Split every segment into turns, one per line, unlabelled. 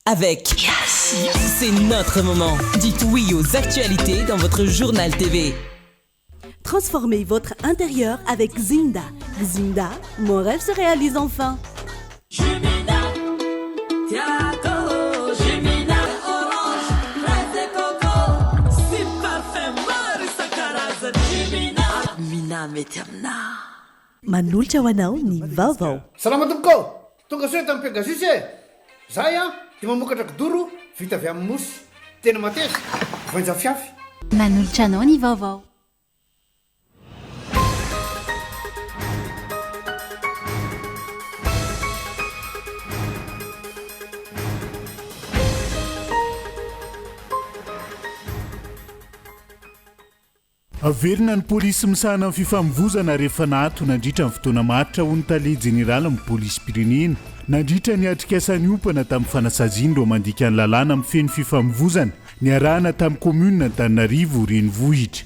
avec Yes. C'est notre moment. Dites oui aux actualités dans votre journal TV.
Transformez votre intérieur avec Zinda. Zinda, mon rêve se réalise enfin.
Jumina, Tiago, Jumina, orange, fraise et coco, si parfum Marisa Caraza, Jumina, Mina Metamna.
Manolotra ho anao ny vaovao.
Salama tompoko, tonga soe tamin'ny Pegasus e. Zahay dia mamokatra kidoro vita avy amin'ny mosy. Tena mateza, voanja fiafy.
Manolotra anao ny vaovao.
Averina ny polisy misahana amin'ny fifamoivoizana rehefa nahato nandritra ny fotoana maritra ho ny tale jeneraly amin'ny polisy pirenena nandritra ny atrikasany ompana tamin'ny fanasaziana ireo mandika ny lalàna amin'ny feno fifamoivoizana ny arahana tamin'ny komuna Antananarivo renivohitra.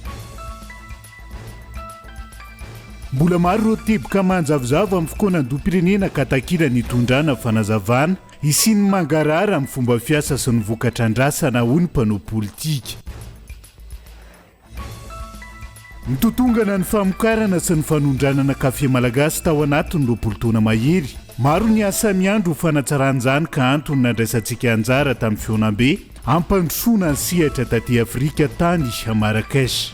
Mbola maro ireo teboka manjavozavo amin'ny fokoana andoha-pirenena ka takira ny itondrana fanazavana isiny mangarara amin'ny fomba fiasa sy ny vokatrandrasana ho ny mpanao politika. Mitotongana ny famokarana sy ny fanondranana kafe malagasy tao anatiny 20 taona mahery. Maro ny asa miandro ho fanatsaran'izany ka antony nandraisantsika anjara tamin'ny Fionambe ampandrosoana ny sehatra taty Afrika tany Marrakech.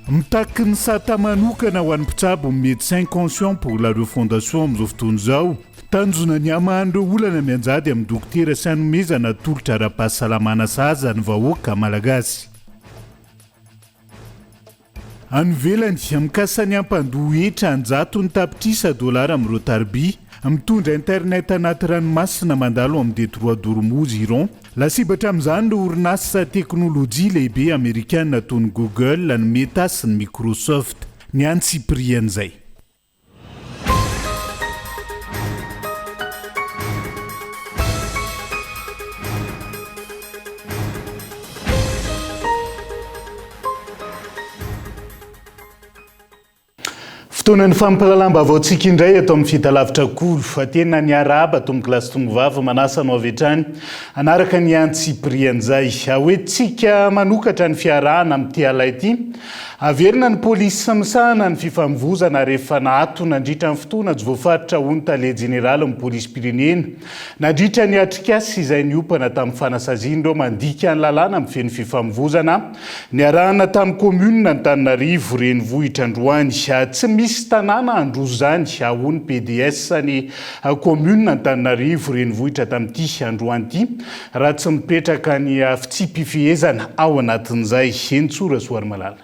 Mitaky ny sata manokana ho an'ny mpitsabo médecin conscient pour la refondation amin'izao fotoana izao. Tanjona ny amahan'ireo olana mianjady amin'ny dokotera sy hanomezana tolotra ara-pahasalamana saza ny vahoaka malagasy. Anovelany mikasany ampandoha hetra anjato ny tapitrisa $1 amin'ireo tarbi mitondra internet anaty ranomasina mandalo amin'ny Detroit d'Ormuz Iran. Lasibatra amin'izany ireo orinasa teknôlôjia lehibe amerikanina toy ny Google, ny Meta sy ny Microsoft ny antsiprian'izay. Fotoana ny fampalalamba avaotsika indray atao amin'ny fitalavitra kolo fa tena ny araba tomboky lasy tombovava manasa no avy hatrany anaraka ny antsiprian'izay ahoetsika manokatra ny fiarahana amin'ity ala ity. Averina ny polisy misahana ny fifamoivoizana rehefa nahato nandritra ny fotoana tsy voafaritra ho ny tale jeneraly amin'ny polisy pirenena nandritra ny atrikasy izay niompana tamin'ny fanasaziana ireo mandika ny lalàna amin'ny feno fifamoivoizana ny arahana tamin'ny komuna Antananarivo renivohitra Androany tsy misy tanàna androzo zany ho ny PDS ny komuna Antananarivo renivohitra tamin'ity Androany ity raha tsy mipetraka ny fitsipifehezana ao anatin'izay Entsora Soarimalala.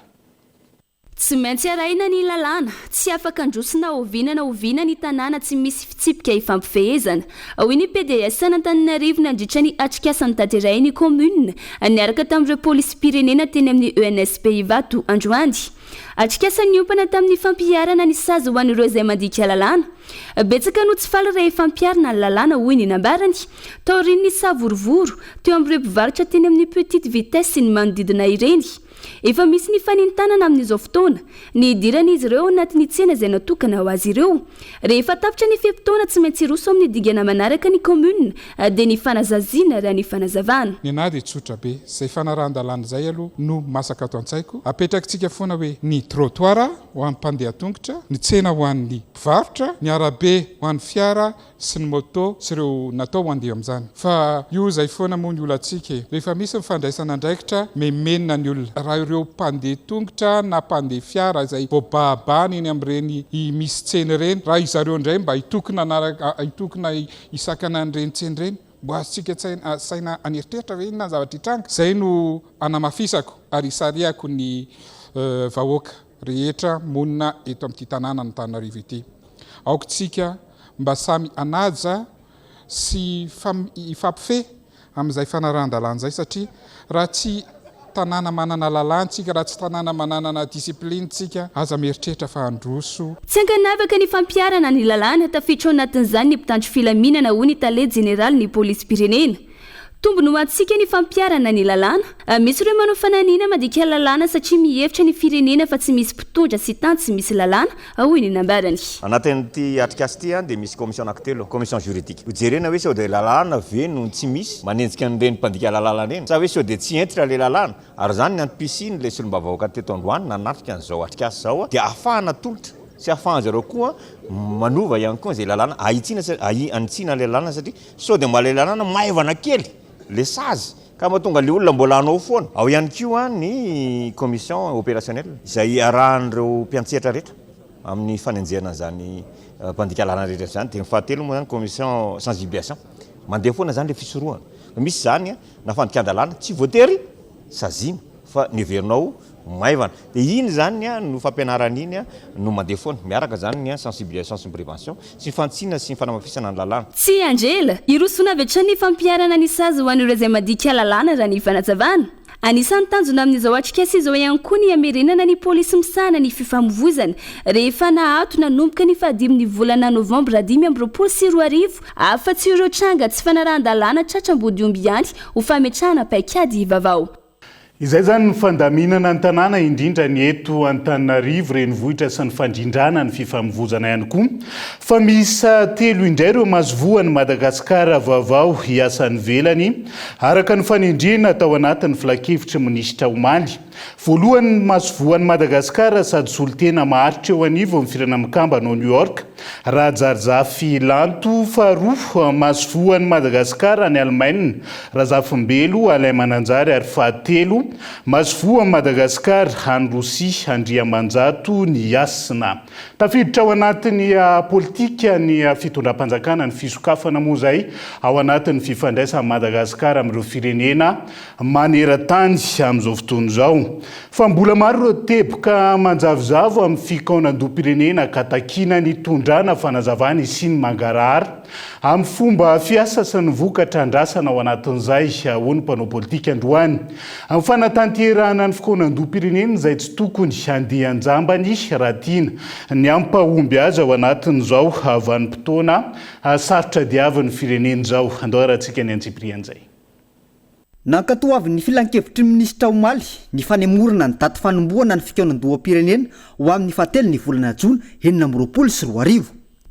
Tsy maintsy arahina ny lalàna, tsy afaka androsina oviana ny tanàna tsy misy fitsipika ifampifehezana. Hoy ny PDS Antananarivo nandritra ny atrikasany tanteray ny komuna niaraka tamin'ireo polisy pirenena teny amin'ny ENSP Ivato Androany. Atrikasany niompana tamin'ny fampiarana ny sazy ho an'ireo izay mandika lalàna. Betsaka no tsy faly rehefa fampiarana ny lalàna hoy ny nambarany. Taoriny ny savorovoro teo amin'ireo mpivarotra teny amin'ny petite vitesse sy ny manodidina ireny. Efa misy ny fanintanana amin'izao fotoana, ny idirana izy ireo anatin'ny tsena izay natokana ho azy ireo. Rehefa tapitra ny feptaona tsy maintsy roso amin'ny digana manaraka ny komuna dia ny fanazaziana raha ny fanazavana.
Ny anahy dia tsotra be, izay fanaran-dalàna izay aloha no masaka ato an-tsaiko. Apetrakitsika foana hoe ny trottoir ho an'ny mpandeha tongotra, ny tsena ho an'ny mpivarotra, ny arabe ho an'ny fiara sy ny moto sy ireo natao ho andeha amin'izany. Fa io izay foana moa ny olantsika rehefa misy mifandraisana andraikitra memenina ny olona. Raha ireo mpandeha tongotra na mpandeha fiara izay voababany eny amin'ireny misy tsena ireny, raha izareo indray mba hitokona isakana an'ireny tsena ireny, mbo azontsika saina aneritreritra hoe inona ny zavatra hitranga. Izay no anamafisako ary isariako ny vahoaka rehetra monina eto amin'ity tanàna ny Antananarivo ity. Aokontsika mba samy anaja sy ifampifehy amin'izay fanaran-dalàna izay satria raha tsy tanàna manana lalàntsika, raha tsy tanàna manana disiplinitsika aza mieritreritra fa androso.
Tsy ankanavaka ny fampiarana ny lalàna tafiditra ao anatin'izany ny mpitandro filaminana hoy ny tale jeneraly ny polisy pirenena. tombony ho antsika ny fampiarana ny lalàna misy ireo manao fananiana mandika lalàna satria mihevitra ny firenena fa tsy misy mpitondra sy tany tsy misy lalàna hoy ny nambarany
anatin'ity atrikasy ty dia misy commission anankitelo commission juridique hojerena hoe sao de lalàna ve no tsy misy manenjika an'ireny mpandika lalàna reny sa hoe sao de tsy entitra le lalàna ary zany ny antom-pisiny le solombavavoaka teto androany nanatrika an'izao atrikasy zao dia ahafahana tolotra sy ahafahanjareo koa manova ihany koa zay lalàna anitsina le lalàna satria sao de mba le lalàna maivana kely le sazy ka mahatonga le olona mbola anao foana ao ihany koa ny commission opérationnelle izay arahan'ireo mpiantsehatra rehetra amin'ny fanenjehana zany mpandika lalàna rehetra zany de fahatelo moa zany commission sensibilisation mandeha foana zany le fisorohana misy zany nafandikan-dalàna tsy voatery sazina fa neverinao maivana de iny zany no fampianarana iny no mandeha foana miaraka zany ny sensibilisation sy prévention sy fantsina sy fanamafisana ny lalàna
tsy andrela irosona avy hatrany fampiarana ny sazy ho an'ireo izay madika lalàna raha ny fanazavana anisan'ny tanjona amin'izao atrikasa izao ihany koa ny amerenana ny pôlisy misana ny fifamovozana rehefa nahato nanomboka ny fahadimin'ny volana novambra 2024 afa-tsy ireo tranga tsy fanarahan-dalàna tratram-body omby ihany ho fametrahana paikady vavao
izay zany ny fandaminana ny tanàna indrindra ny eto Antananarivo renivohitra sy ny fandrindrana ny fifamovozana ihany koa fa misa telo indray ireo masovoan'ny Madagasikara vaovao hiasany velany araka ny fanindriana tao anatin'ny filakevitra minisitra Omaly voalohany masovoan'ny Madagasikara sady solotena maharitra eo anivo amin'ny firana mikamba no New York Rajarzafy Lanto faharoa masovoan'ny Madagasikara ny Allemagne Razafimbelo Alain Mananjary ary fahatelo masovoan'ny Madagasikara any Rosia Andriamanjato ny Yasina tafiditra ao anatin'ny politika ny fitondram-panjakana ny fisokafana moa zay ao anatin'ny fifandraisana Madagasikara amin'ireo firenena maneran-tany amin'izao fotoana izao fa mbola maro ireo teboka manjavozavo amin'ny fikaonan-doha-pirenena katakina ny tondrana fanazavana sy ny mangarahara amin'ny fomba fiasa sy ny vokatra andrasana ao anatin'izay ho ny mpanao politika androany amin'ny fanatanterahana ny fikaonan-doha-pirenena izay tsy tokony handeha anjambany raha tiana ny ampahomby azy ao anatin'izao vanim-potoana sarotra diavin'ny firenena izao andao rahantsika ny antsiprian'izay
nankatoavy ny filan-kevitry minisitra Omaly ny fanemorana ny daty fanombohana ny fikaonan-doha-pirenena ho amin'ny fahatelo ny volana Jona 2024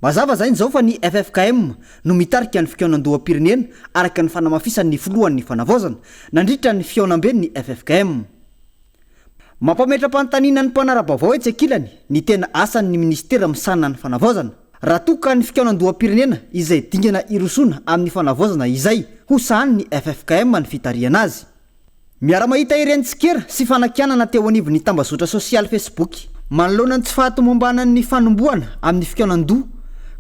mazava zay zao fa ny FFKM no mitarika ny fikaonan-doha-pirenena araka ny fanamafisany filohan'ny fanavaozana nandritra ny fiaonambe ny FFKM mampametra-panontaniana ny mpanara-baovao etsy akilany ny tena asan'ny ministera misana ny fanavaozana raha toka ny fikaonan-doha-pirenena izay dingana irosona amin'ny fanavaozana izay ho sahany ny FFKM ny fitariana azy miara-mahita irenitsikera sy fanakianana teo anivon'ny tambazotra sosialy Facebook manoloana ny tsy fahatomombanan'ny fanombohana amin'ny fikaonan-doha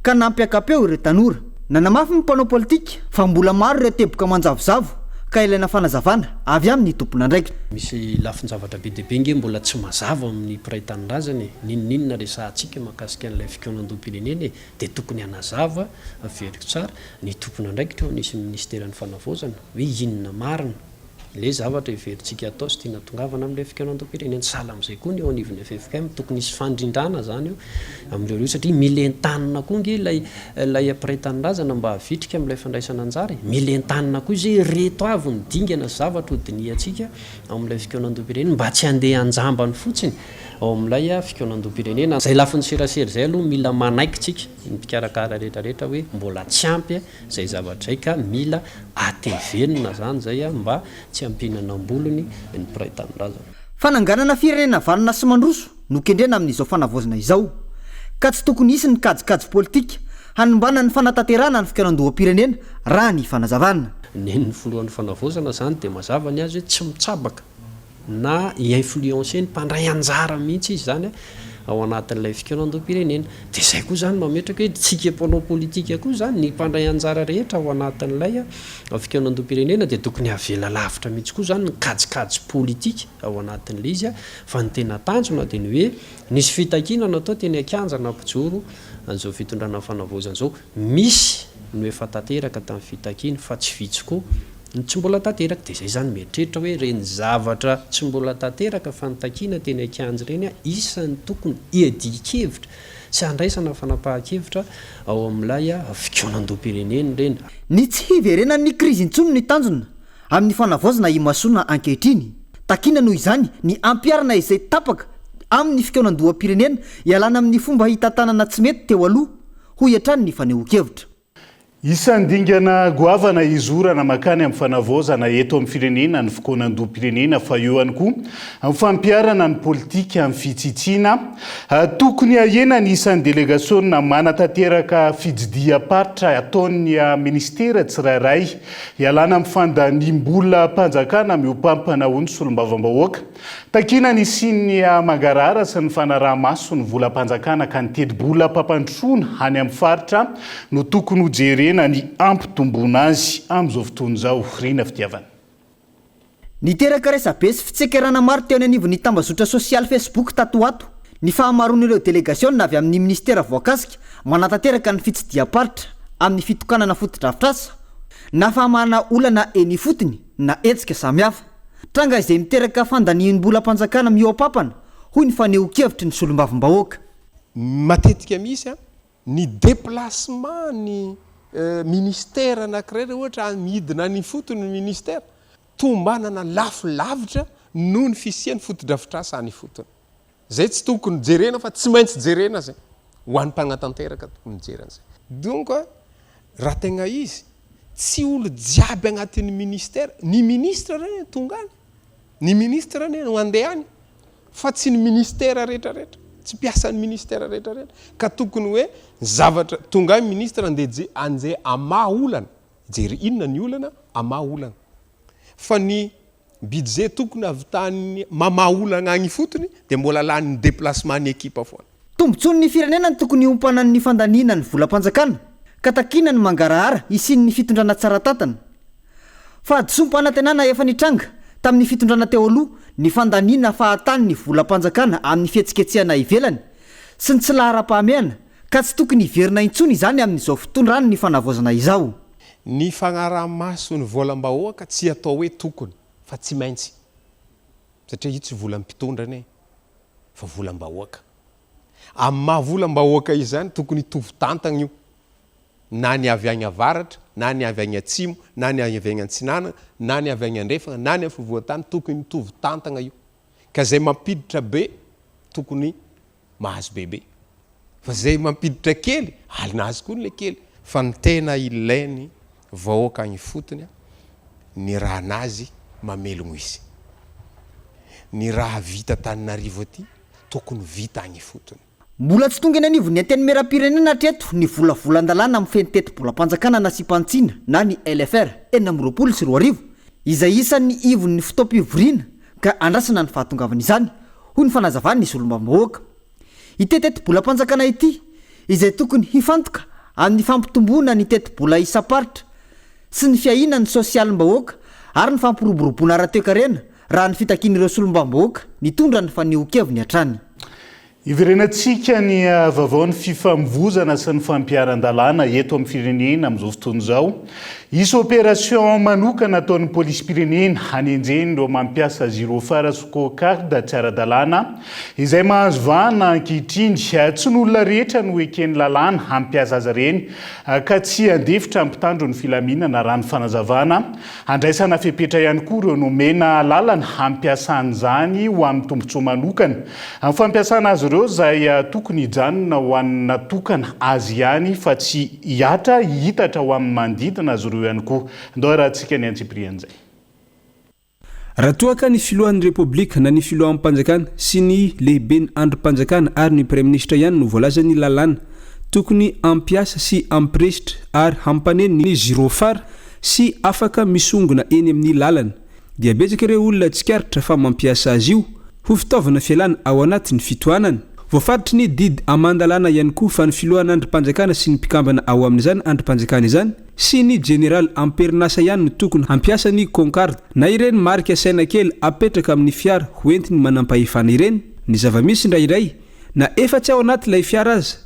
ka nampiakapeo ireo tanora nanamafy ny mpanao politika fa mbola maro ireo teboka manjavozavo ka ilaina fanazavana avy amin'ny tompona ndraiky
misy lafin-javatra be deabe nge mbola tsy mazava amin'ny mpiray tanin-drazany ninonina resahantsika mahakasika an'ilay fikaonan-doha-pirenena dia tokony hanazava averiko tsara ny tompona ndraiky teo nisy ministeran'ny fanavaozana hoe inona marina le zavatra iverintsika atao sy tiana tongavana amin'ilay fikaonan-doha-pirenena sala amin'izay koa ny eo anivon'ny FFKM tokony isy fandrindrana zany io amin'ireo reo satria milen-tanina koa nge lay ampiray tanin-drazana mba havitrika amin'ilay fandraisana anjara milen-tanina koa izay reto avy ny dingana zavatra hodiniantsika amin'ilay fikaonan-doha-pirenena mba tsy handeha anjambany fotsiny ao amin'ilay fikaonan-doha-pirenena zay lafiny serasera zay aloha mila manaikitsika ny mpikarakara rehetrarehetra hoe mbola tsy ampy zay zavatra zay ka mila atevenina zany zay mba tsy ampinana ambolony ny mpiray tanin-drazana
fananganana firenena valona sy mandroso no kendrena amin'izao fanavaozana izao ka tsy tokony isy ny kajikajy politika hanimbana ny fanatanterahana ny fikaonan-doha-pirenena raha ny fanazavana
nen'ny filohan'ny fanavaozana zany dia mazava ny azy hoe tsy mitsabaka na influencer ny mpandray anjara mihitsy izy zany ao anatin'ilay fikaonan-doha-pirenena dia zay koa zany mametraka hoe tsika mpanao politika koa zany ny mpandray anjara rehetra ao anatin'ilay fikaonan-doha-pirenena dia tokony havela lavitra mihitsy koa zany ny kajikajy politika ao anatin'ilay izy fa ny tena tanjona dia ny hoe nisy fitakinana atao teny akanjana mpijoro an'izao fitondrana fanavaozana zao misy no efa tanteraka tamin'ny fitakina fa tsy vitsy koa ny tsy mbola tanteraka dia zay zany mieritreritra hoe reny zavatra tsy mbola tanteraka fa nitakina teny akanjy reny isan'ny tokony iadikevitra sy andraisana fanapahan-kevitra ao amin'ilay fikaonan-doha-pirenena reny
ny tsy hiverenan'ny krizy intsony ny tanjona amin'ny fanavozana imasona ankehitriny takina noho izany ny ampiarana izay tapaka amin'ny fikaonan-doham-pirenena ialana amin'ny fomba hitantanana tsy mety teo aloha ho iatrany ny fanehoan-kevitra.
Isan'ny dingana goavana izorana makany amin'ny fanavozana eto amin'ny firenena ny fikaonan-doham-pirenena fa eo ihany koa amin'ny fampiarana ny politika amin'ny fitsitsiana tokony ahena ny isan'ny delegasiona manatanteraka fididiam-paritra ataon'ny ministera tsirairay ialana amin'ny fandaniam-bola mpanjakana miompampana ho ny solombavam-bahoaka takina ny sin'ny mangarara sy ny fanaraha-maso ny volam-panjakana ka ny tedi-bola mpampandrosoana any amin'ny faritra no tokony ho jerena ny ampitomboana azy amin'izao fotoana izao. Rina fitiavana.
Niteraka resabe sy fitsekerana maro teo any anivon'ny tambazotra sosialy Facebook tatoato ny fahamaroan'ireo delegasiona avy amin'ny ministera voakasika manatanteraka ny fitsidiam-paritra amin'ny fitokanana foto-drafitrasa na fahamana olana eny fotony na etsika samihafa tranga izay miteraka fandaniam-bola mpanjakana mioampapana hoy ny fanehoan-kevitry ny solombavambahoaka.
Matetika misy ny déplacement ny ministère anankiray rehetra ohatra midina ny fotony ny ministère tombanana lafilavitra noho ny fisian'ny foto-drafitrasa any fotony. Zay tsy tokony jerena fa tsy maintsy jerena zay ho an'ny mpanatanteraka tokony jerena zay. Donc raha tegna izy tsy olo jiaby agnatin'ny ministère ny ministre reny tonga any ny ministre reny no andehany fa tsy ny ministère rehetrarehetra tsy piasan'ny ministère rehetrarehetra ka tokony hoe zavatra tonga ministre andeje anjay amaha olana jery inona ny olana amaha olana fa ny budget tokony avitany mamaha olana agny fotony de mbola lany déplacement ny équipe foana.
Tombontsoany ny firenena ny tokony hompanany ny fandaniana ny volam-panjakana ka takina ny mangarahara isin'ny fitondrana tsara tatana fa adsompanantenana efa nitranga tamin'ny fitondrana teo aloha ny fandaniana fahatany ny volam-panjakana amin'ny fihetsiketsehana ivelany sy ny tsy lahara-pahameana ka tsy tokony hiverina intsony izany amin'izao fotondrano ny fanavozana izao.
Ny fagnaraha-maso ny volam-bahoaka tsy atao hoe tokony fa tsy maintsy satria io tsy volam-pitondrana fa volam-bahoaka. Amin'ny maha volam-bahoaka izany tokony hitovy tantana io na ny avy agny avaratra na ny avy agny atsimo na ny avy agny antsinana na ny avy agny andrefana na ny avy fovoantany tokony hitovy tantana io ka zay mampiditra be tokony mahazo bebe fa zay mampiditra kely alinazy koa le kely fa ny tena ilainy vahoaka agny fotony ny raha nazy mamelogno izy ny raha vita Tananarivo aty tokony vita agny fotony.
Mbola tsy tonga eny anivon'ny antenimieram-pirenena hatreto ny volavolan-dalàna amin'ny fenitetim-bolam-panjakana na sipantsina na ny LFR 420 izay isan'ny ivon'ny fotoam-pivoriana ka andrasana ny fahatongavana izany hoy ny fanazavany ny solombavambahoaka. Ity teti-bolam-panjakana ity izay tokony hifantoka amin'ny fampitomboana ny teti-bola isam-paritra sy ny fiahinan'ny sosialim-bahoaka ary ny fampiroboroboana ara-toekarena raha ny fitakian'ireo solombavambahoaka nitondra ny fanehoan-keviny hatrany.
Iverenantsika ny vavaon'ny fifamvozana sy ny fampiaran-dalàna eto amin'ny firenena amin'izao fotoana izao. Isy opération manokana ataon'ny polisy-pirenena hanenjeny ireo mampiasa girofara sy cocarde tsy ara-dalàna izay mahazo vahana ankehitriny tsy n'olona rehetra no ekeny lalàna hampiasa azy ireny ka tsy andefitra ampitandro ny filaminana raha ny fanazavana. Andraisana fepetra ihany koa ireo nomena lalana hampiasa an'izany ho amin'ny tombontsoa manokana amin'ny fampiasana azy ireo zay tokony hijanona ho an'ny natokana azy ihany fa tsy hiatra hitatra ho amin'ny manodidina azy ireo ihany koa. Ndao rahantsika ny antsiprian'izay.
Raha toaka ny filohan'ny Repoblika na ny filohan'ny mpanjakana sy ny lehiben'ny androm-panjakana ary ny praiministra ihany no voalaza ny lalàna tokony ampiasa sy ampiresitra ary hampaneny ny girofara sy afaka misongona eny amin'ny lalana dia betsaka ireo olona tsikaritra fa mampiasa azy io ho fitaovana fialana ao anatin'ny fitohanana. Voafaritry ny didy amandalàna ihany koa fa ny filohan'ny androm-panjakana sy ny mpikambana ao amin'izany androm-panjakana izany sy ny général amperinasa ihany no tokony hampiasa ny concarde na ireny marika saina kely apetraka amin'ny fiara hoentiny manampahefana ireny. Ny zavamisy indrairay na efa tsy ao anaty ilay fiara aza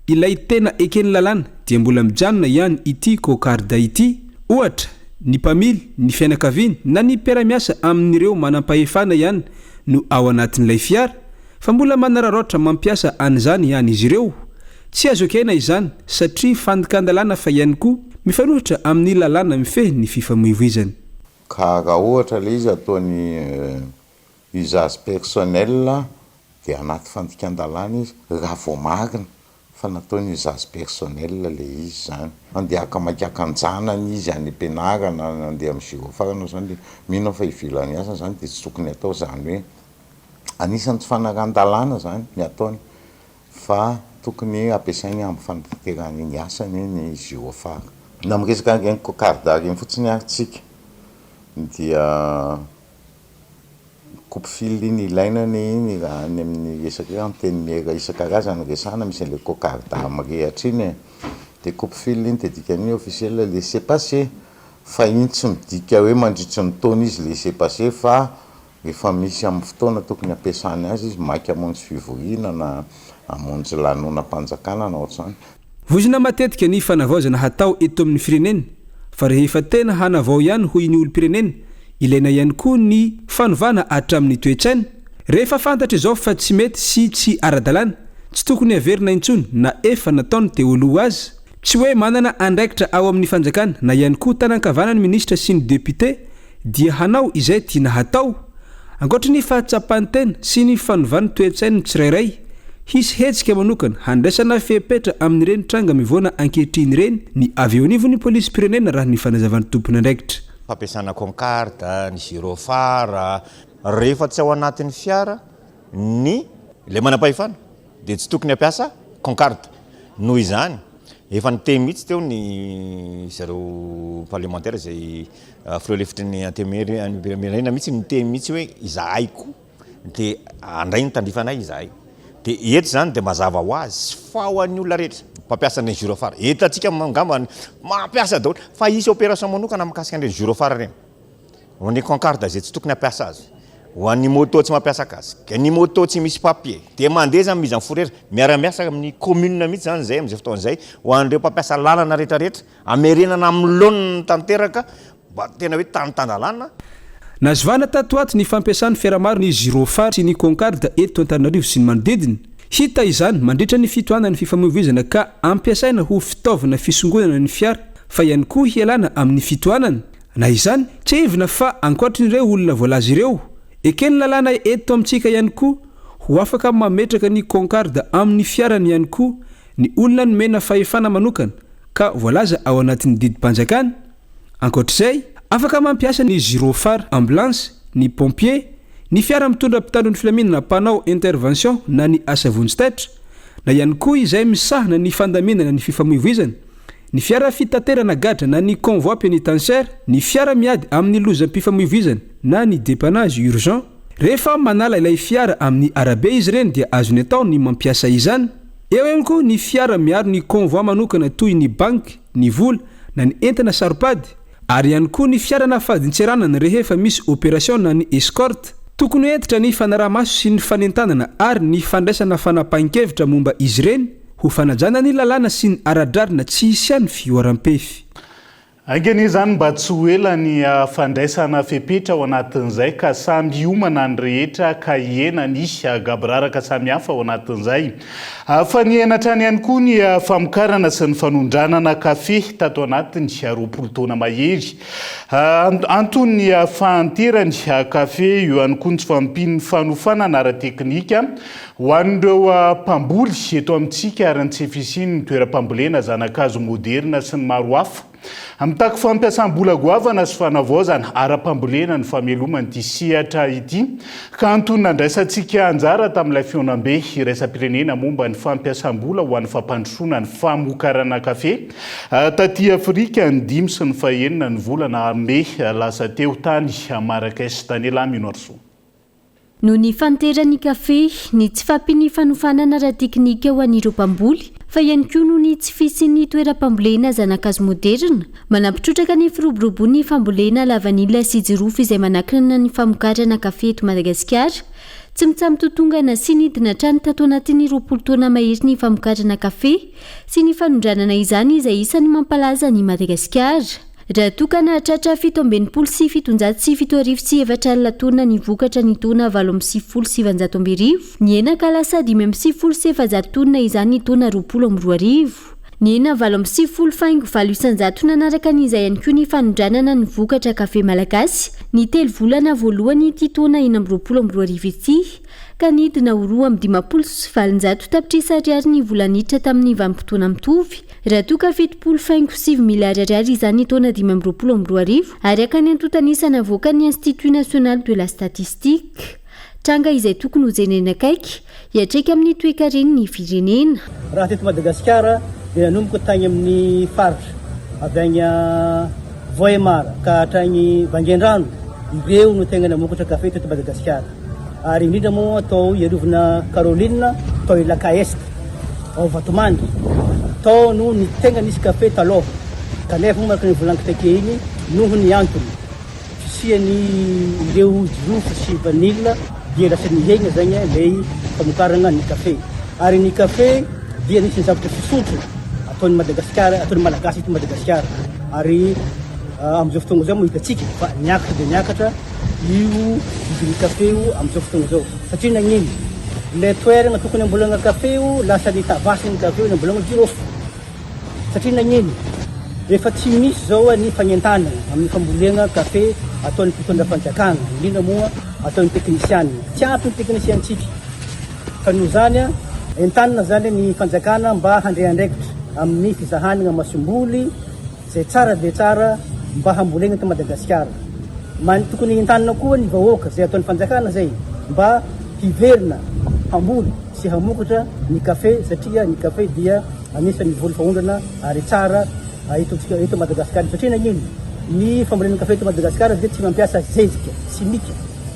ilay tena ekeny lalàna dia mbola mijanona ihany ity concarde ity. Ohatra ny mpamily, ny fianakaviany na ny mpiara-miasa amin'ireo manampahefana ihany no ao anatin'ilay fiara fa mbola manararaotra mampiasa an'izany ihany izy ireo. Tsy azo ekena izany satria fandikan-dalàna fa ihany koa mifanohitra amin'ny lalàna mifehy ny fifamoivoizany.
ka raha ohatra le izy ataony usage personnel dia anaty fandikan-dalàna izy raha vao marina fa nataony usage personnel le izy zany andeha makakakanjanany izy any ampianarana andeha amin'ny gyrophare zany mino fa ivilany asa zany dia tsy tokony atao zany hoe anisan'ny tsy fanaran-dalàna zany ny ataony fa tokony ampiasainy amin'ny fanatanterahana iny asany ny gyrophare na miresaka reny cocardary iny fotsiny aritsika dia coupe fil iny ilainany iny raha any amin'ny resaka anteny mera isan-karazany resana misy an'le cocardary mirehatra iny dia coupe fil iny dia dikany officiel laisser passer fa iny tsy midika hoe mandritry ny taona izy laisser passer fa rehefa misy amin'ny fotoana tokony ampiasany azy izy maika hamonjy fivoriana na hamonjy lanonam-panjakana na ohatr'izany.
Vozina matetika ny fanavaozana hatao eto amin'ny firenena fa rehefa tena hanavao ihany hoy ny olo-pirenena ilaina ihany koa ny fanovana hatramin'ny toe-tsaina rehefa fantatra izao fa tsy mety sy tsy ara-dalàna tsy tokony haverina intsony na efa nataony teo aloha azy tsy hoe manana andraikitra ao amin'ny fanjakana na ihany koa tanan-kavanany ministra sy ny depute dia hanao izay tiana hatao ankoatra ny fahatsapantena sy ny fanovana toe-tsaina tsirairay hisy hetsika manokana handraisana fepetra amin'ireny tranga mivoana ankehitriny ireny ny avy eo anivon'ny polisy pirenena raha ny fanazavany tompony andraikitra
fampiasana concarde ny gyrophare rehefa tsy ao anatin'ny fiara ny le manam-pahefana dia tsy tokony hampiasa concarde noho izany efa niteny mihitsy teo ny zareo parlementaire zay filoalefitry ny antemerena mihitsy niteny mihitsy hoe izahaiko dia andray ny tandrifanay izahay dia eto zany dia mazava ho azy fa ho an'ny olona rehetra mpampiasa ny gyrophare eto atsika mangamba mampiasa daholo fa isy opération manokana mikasika an'ireny gyrophare reny ho an'ny concarde zay tsy tokony hampiasa azy ho an'ny moto tsy mampiasa kasika ny moto tsy misy papier dia mandeha zany mizy forera miara-miasa amin'ny commune mihitsy zany zay amin'izay fotoan'izay ho an'ireo mpampiasa lalana rehetrarehetra amerenana amin'ny laoniny tanteraka mba tena hoe tanytandalàna.
nazovana tato ato ny fampiasany fiaramaro ny gyrophare sy ny concarde eto Antananarivo sy ny manodidina hita izany mandritra ny fitohanany fifamoivoizana ka ampiasaina ho fitaovana fisongonana ny fiara fa ihany koa hialana amin'ny fitohanana na izany tsy hevina fa ankoatrin'ireo olona voalaza ireo ekeny lalàna eto amintsika ihany koa ho afaka mametraka ny concarde amin'ny fiarany ihany koa ny olona nomena fahefana manokana ka voalaza ao anatin'ny didim-panjakana ankoatr'izay afaka mampiasa ny gyrophare ambulance ny pompier ny fiara mitondra mpitandron'ny filaminana mpanao intervention na ny asavonjy-taitra na ihany koa izay misahana ny fandaminana ny fifamoivoizana ny fiara fitaterana gadra na ny convoi pénitentiaire ny fiara miady amin'ny lozam-pifamoivoizana na ny dépannage urgent rehefa manala ilay fiara amin'ny arabe izy ireny dia azony atao ny mampiasa izany eo ihany koa ny fiara miaro ny convoi manokana toy ny banky ny vola na ny entana saropady ary ihany koa ny fiara nafadin-tseranana rehefa misy opération na ny escorte tokony entitra ny fanaramaso sy ny fanentanana ary ny fandraisana fanapahan-kevitra momba izy ireny ho fanajana ny lalàna sy ny aradrarina tsy hisy any fioram-pefy
angeny zany mba tsy ho ela ny fandraisana fepetra ao anatin'izay ka samby iomana ny rehetra ka hiena ny gabraraka samy hafa ao anatin'izay fa ny enatrany ihany koa ny famokarana sy ny fanondranana kafe tato anatiny 20 taona mahery antony fahanterany kafe io ihany koa ny tsy fampiny fanofanana ara-teknika ho an'ireo mpamboly eto amintsika ary ny tsy efisiny ny toeram-pambolena zanakazo moderna sy ny maro hafa amitako fampiasam-bola goavana sy fanavaozana ara-pambolena ny famelomany ity sihatra ity ka antonina andraisantsika anjara tamin'ilay fionam-be iraisam-pirenena momba ny fampiasam-bola ho an'ny fampandrosoana ny famokarana kafe taty Afrika ny 5 sy ny 9 ny volana me lasa teo tany Marrakech tany Laminoarso.
No ny fanterany kafe ny tsy fampiny fanofanana ara-teknika ho an'ireo mpamboly fa ihany koa no ny tsy fisin'ny toeram-pambolena zanakazo moderna manampitrotraka ny firoborobon'ny fambolena lavanila sy jirofo izay manakana ny famokarana kafe eto Madagasikara tsy mitsamitotongana sy nidina trany tato anatin'ny 20 taona mahery ny famokarana kafe sy ny fanondranana izany izay isan'ny mampalaza ny Madagasikara. Raha tokana tratra 7 sy 707 alina taona ny vokatra ny taona 8 ny enaka lasa 5 sy 700 taona izany taona 20 amby 2000 ny 9 faingo 700 nanaraka n'izay ihany koa ny fanondranana ny vokatra kafe malagasy ny 3 volana voalohany ity taona 2022 ity ka nidina ho 2.5 tapitrisa ariary ny volanitra tamin'ny vanim-potoana mitovy raha toa ka 7.7 miliyary ariary izany taona 2022 ary aka ny antotanisana avoaka ny Institut National de la Statistique tranga izay tokony ho jenena akaiky hiatraiky amin'ny toe-kareny ny firenena.
Raha teto Madagasikara dia nanomboka tany amin'ny faritra avy agny Voemara ka hatrany Vangendrano ireo no tegna namokatra kafe teto Madagasikara. Ary indrindra moa atao iarovana Caroline atao Ilaka Est ao Vatomandry atao no ny tegna nisy kafe taloha kanefa moa maraka ny volaniko take iny noho ny antony fisiany ireo jirofo sy vanilla dia lasa nihegna zagny lay famokarana ny kafe. Ary ny kafe dia nisy zavatra fisotro ataon'ny Madagasikara ataon'ny malagasy eto Madagasikara ary am'izao fotoagna zao mahitatsika fa niakatra dia niakatra io vidin'ny kafe io am'izao fotoagna zao satria nagnino le toerana tokony ambolagna kafe io lasa nitavasiny kafe io nambolagna jirofo satria nagnino efa tsy misy zao ny fagnentanana amin'ny fambolena kafe ataon'ny mpitondra fanjakana indrindra moa ataon'ny teknisiany tsy ampy ny teknisiantsika fa noho zany entanana zany ny fanjakana mba handray andraikitra amin'ny fizahanana masom-boly zay tsara dia tsara mba hambolena eto Madagasikara. Tokony entanana koa ny vahoaka zay ataon'ny fanjakana zay mba hiverina hamboly sy hamokatra ny kafe satria ny kafe dia anisan'ny voly fahondrana ary tsara eto Madagasikara satria nagnino ny fambolena kafe eto Madagasikara dia tsy mampiasa zezika simika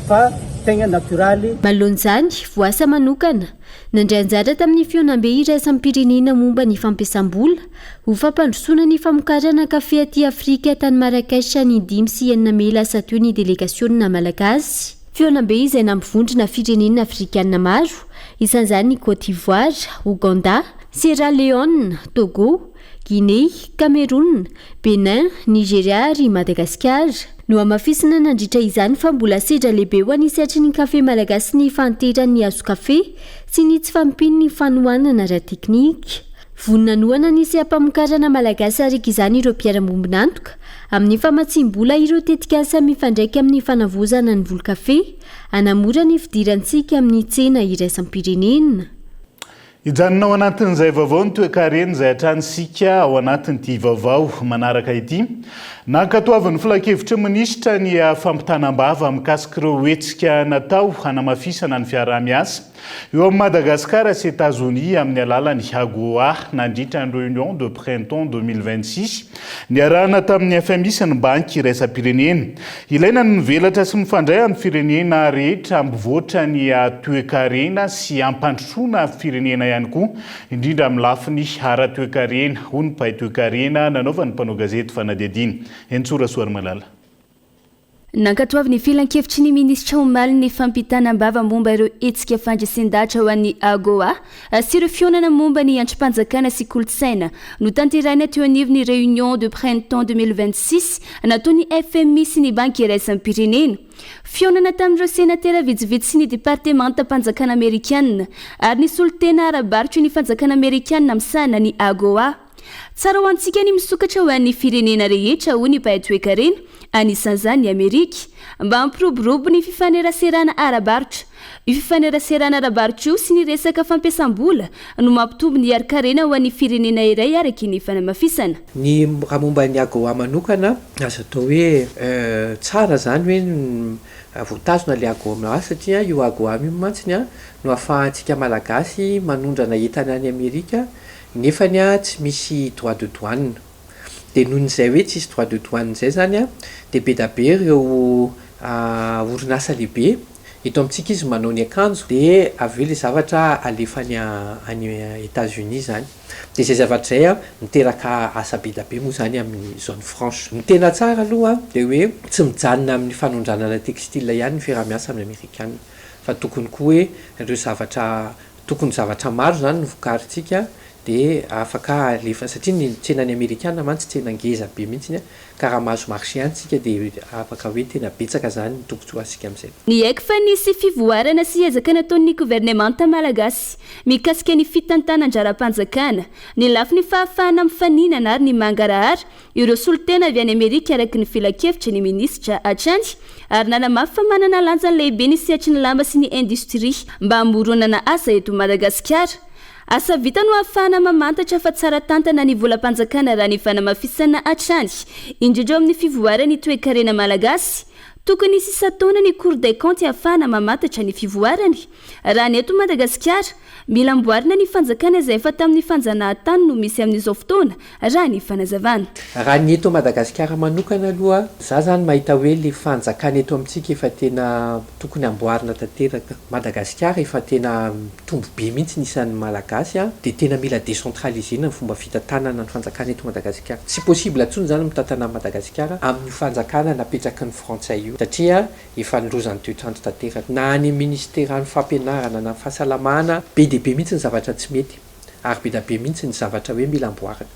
fa tegna naturaly.
Malonjany voasa manokana nandray anjara tamin'ny fionambe iraisam-pirenena momba ny fampiasam-bola ho fampandrosoana ny famokarana kafe aty Afrika tany Marrakech ny 5 sy 9 Mey lasa teo ny delegasiona malagasy. Fionambe izay nampivondrona firenena afrikanina maro isan'izany ny Côte d'Ivoire, Ouganda, Sierra Leone, Togo, Guinée, Cameroun, Benin, Nigeria ary Madagasikara. No amafisina nandritra izany fa mbola sedra lehibe ho anisy atry ny kafe malagasy ny fanteran'ny azo kafe sy ny tsy fampiny ny fanohanana ara-teknika. Voninanuana nisy ampamokarana malagasy arika izany ireo mpiara-mombonantoka amin'ny famatsim-bola ireo tetikasa mifandraika amin'ny fanavozana ny volo-kafe anamora ny fidirantsika amin'ny tsena iraisam-pirenena.
Ijanonao anatin'izay vaovao ny toe-karena izay hatranisika ao anatin'ity vaovao manaraka ity. Nankatoavan'ny filakevitra minisitra ny fampitanam-bava mikasika ireo hetsika natao hanamafisana ny fiaraha-miasa eo amin'ny Madagasikara sy États-Unis amin'ny alalan'ny AGOA nandritra ny réunion de printemps 2026 niarahana tamin'ny FMI sy ny banky iraisam-pirenena. Ilaina ny mivelatra sy mifandray amin'ny firenena rehetra ambivoatra ny toe-karena sy ampandrosoana firenena ihany koa indrindra amin'ny lafiny ara-toe-karena ho ny mpahay toe-karena nanaovan'ny mpanao gazety fanadihadiana. Entsorasoary Malala.
Nankatoavy ny filan-kevitry ny minisitra omaly ny fampitanam-bava momba ireo hetsika fandraisin-dahatra ho an'ny AGOA sy ireo fionana momba ny antrim-panjakana sy kolontsaina no tanteraina teo anivon'ny réunion de printemps 2026 nataon'ny FMI sy ny banky iraisam-pirenena. Fionana tamin'ireo senatera vitsivitsy sy ny departemanta mpanjakana amerikanina ary ny solotena arabaritry ny fanjakana amerikanina amin'sana ny AGOA. Tsara ho antsika ny misokatra ho an'ny firenena rehetra ho ny mpahay toe-karena anisan'izany ny Amerika mba hampiroborobo ny fifaneraserana arabaritra. Io fifaneraserana arabaritra io sy ny resaka fampiasam-bola no mampitombo ny ari-karena ho an'ny firenena iray araky ny fanamafisana.
Ny raha momba ny AGOA manokana azo atao hoe tsara zany hoe voatazona le AGOA satria io AGOA io mantsiny no ahafahantsika malagasy manondrana entana any Amerika nefany tsy misy droit de douane. De noho n'izay hoe tsisy droit de douane zay zany de be da be ireo orinasa lehibe eto amintsika izy manao ny akanjo de aveo le zavatra alefany any États-Unis zany. De zay zavatra zay miteraka asa be da be moa zany amin'ny zone franche. Ny tena tsara aloha de hoe tsy mijanona amin'ny fanondranana textile ihany ny fiaraha-miasa amin'ny Amerikanina fa tokony koa hoe ireo zavatra tokony zavatra maro zany no vokarintsika dia afaka alefa satria ny tsenany amerikana mantsy tsena ngeza be mihitsiny ka raha mahazo marché antsika dia afaka hoe tena betsaka zany ny tombotsoa asika amin'izay.
Ny haiko fa nisy fivoarana sy ezaka nataon'ny gouvernemanta malagasy mikasika ny fitantanan-jara-panjakana ny lafi ny fahafahana mifaninana ary ny mangarahara ireo solotena avy any Amerika araky ny filakevitra ny minisitra hatrany ary nanamafy fa manana lanjany lehibe ny sehatry ny lamba sy ny industria mba hamoronana asa eto Madagasikara. Asa vita no ahafahana mamantatra fa tsara tantana ny volam-panjakana raha ny fanamafisana hatrany indrindra amin'ny fivoarany toe-karena malagasy. Tokony sisataona ny Cour des comptes ahafahana mamantatra ny fivoarany raha ny eto Madagasikara mila amboarina ny fanjakana izay efa tamin'ny fanjanahantany no misy amin'izao fotoana raha ny fanazavana.
Raha ny eto Madagasikara manokana aloha za zany mahita hoe le fanjakana eto amintsika efa tena tokony amboarina tanteraka. Madagasikara efa tena tombo be mihitsy nisan'ny malagasy dia tena mila décentraliser ny fomba fitantanana ny fanjakana eto Madagasikara. Tsy possible atsony zany mitantana Madagasikara amin'ny fanjakana napetraky ny frantsay io satria efa nirozany toetrandro tanteraka na any ministéran'ny fampianarana na fahasalamana be dia be mihitsy ny zavatra tsy mety ary be da be mihitsy ny zavatra hoe mila amboarina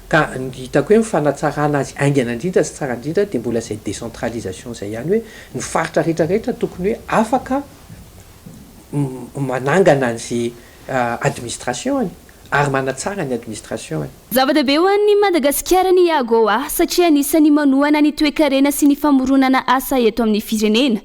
ka hitako hoe mifanatsarana azy aingana indrindra sy tsara indrindra dia mbola izay décentralisation izay ihany hoe ny faritra rehetrarehetra tokony hoe afaka manangana an'izay administration any ary manatsara ny administration any.
Zava-dehibe ho an'ny Madagasikara ny AGOA satria anisany manohana ny toe-karena sy ny famoronana asa eto amin'ny firenena.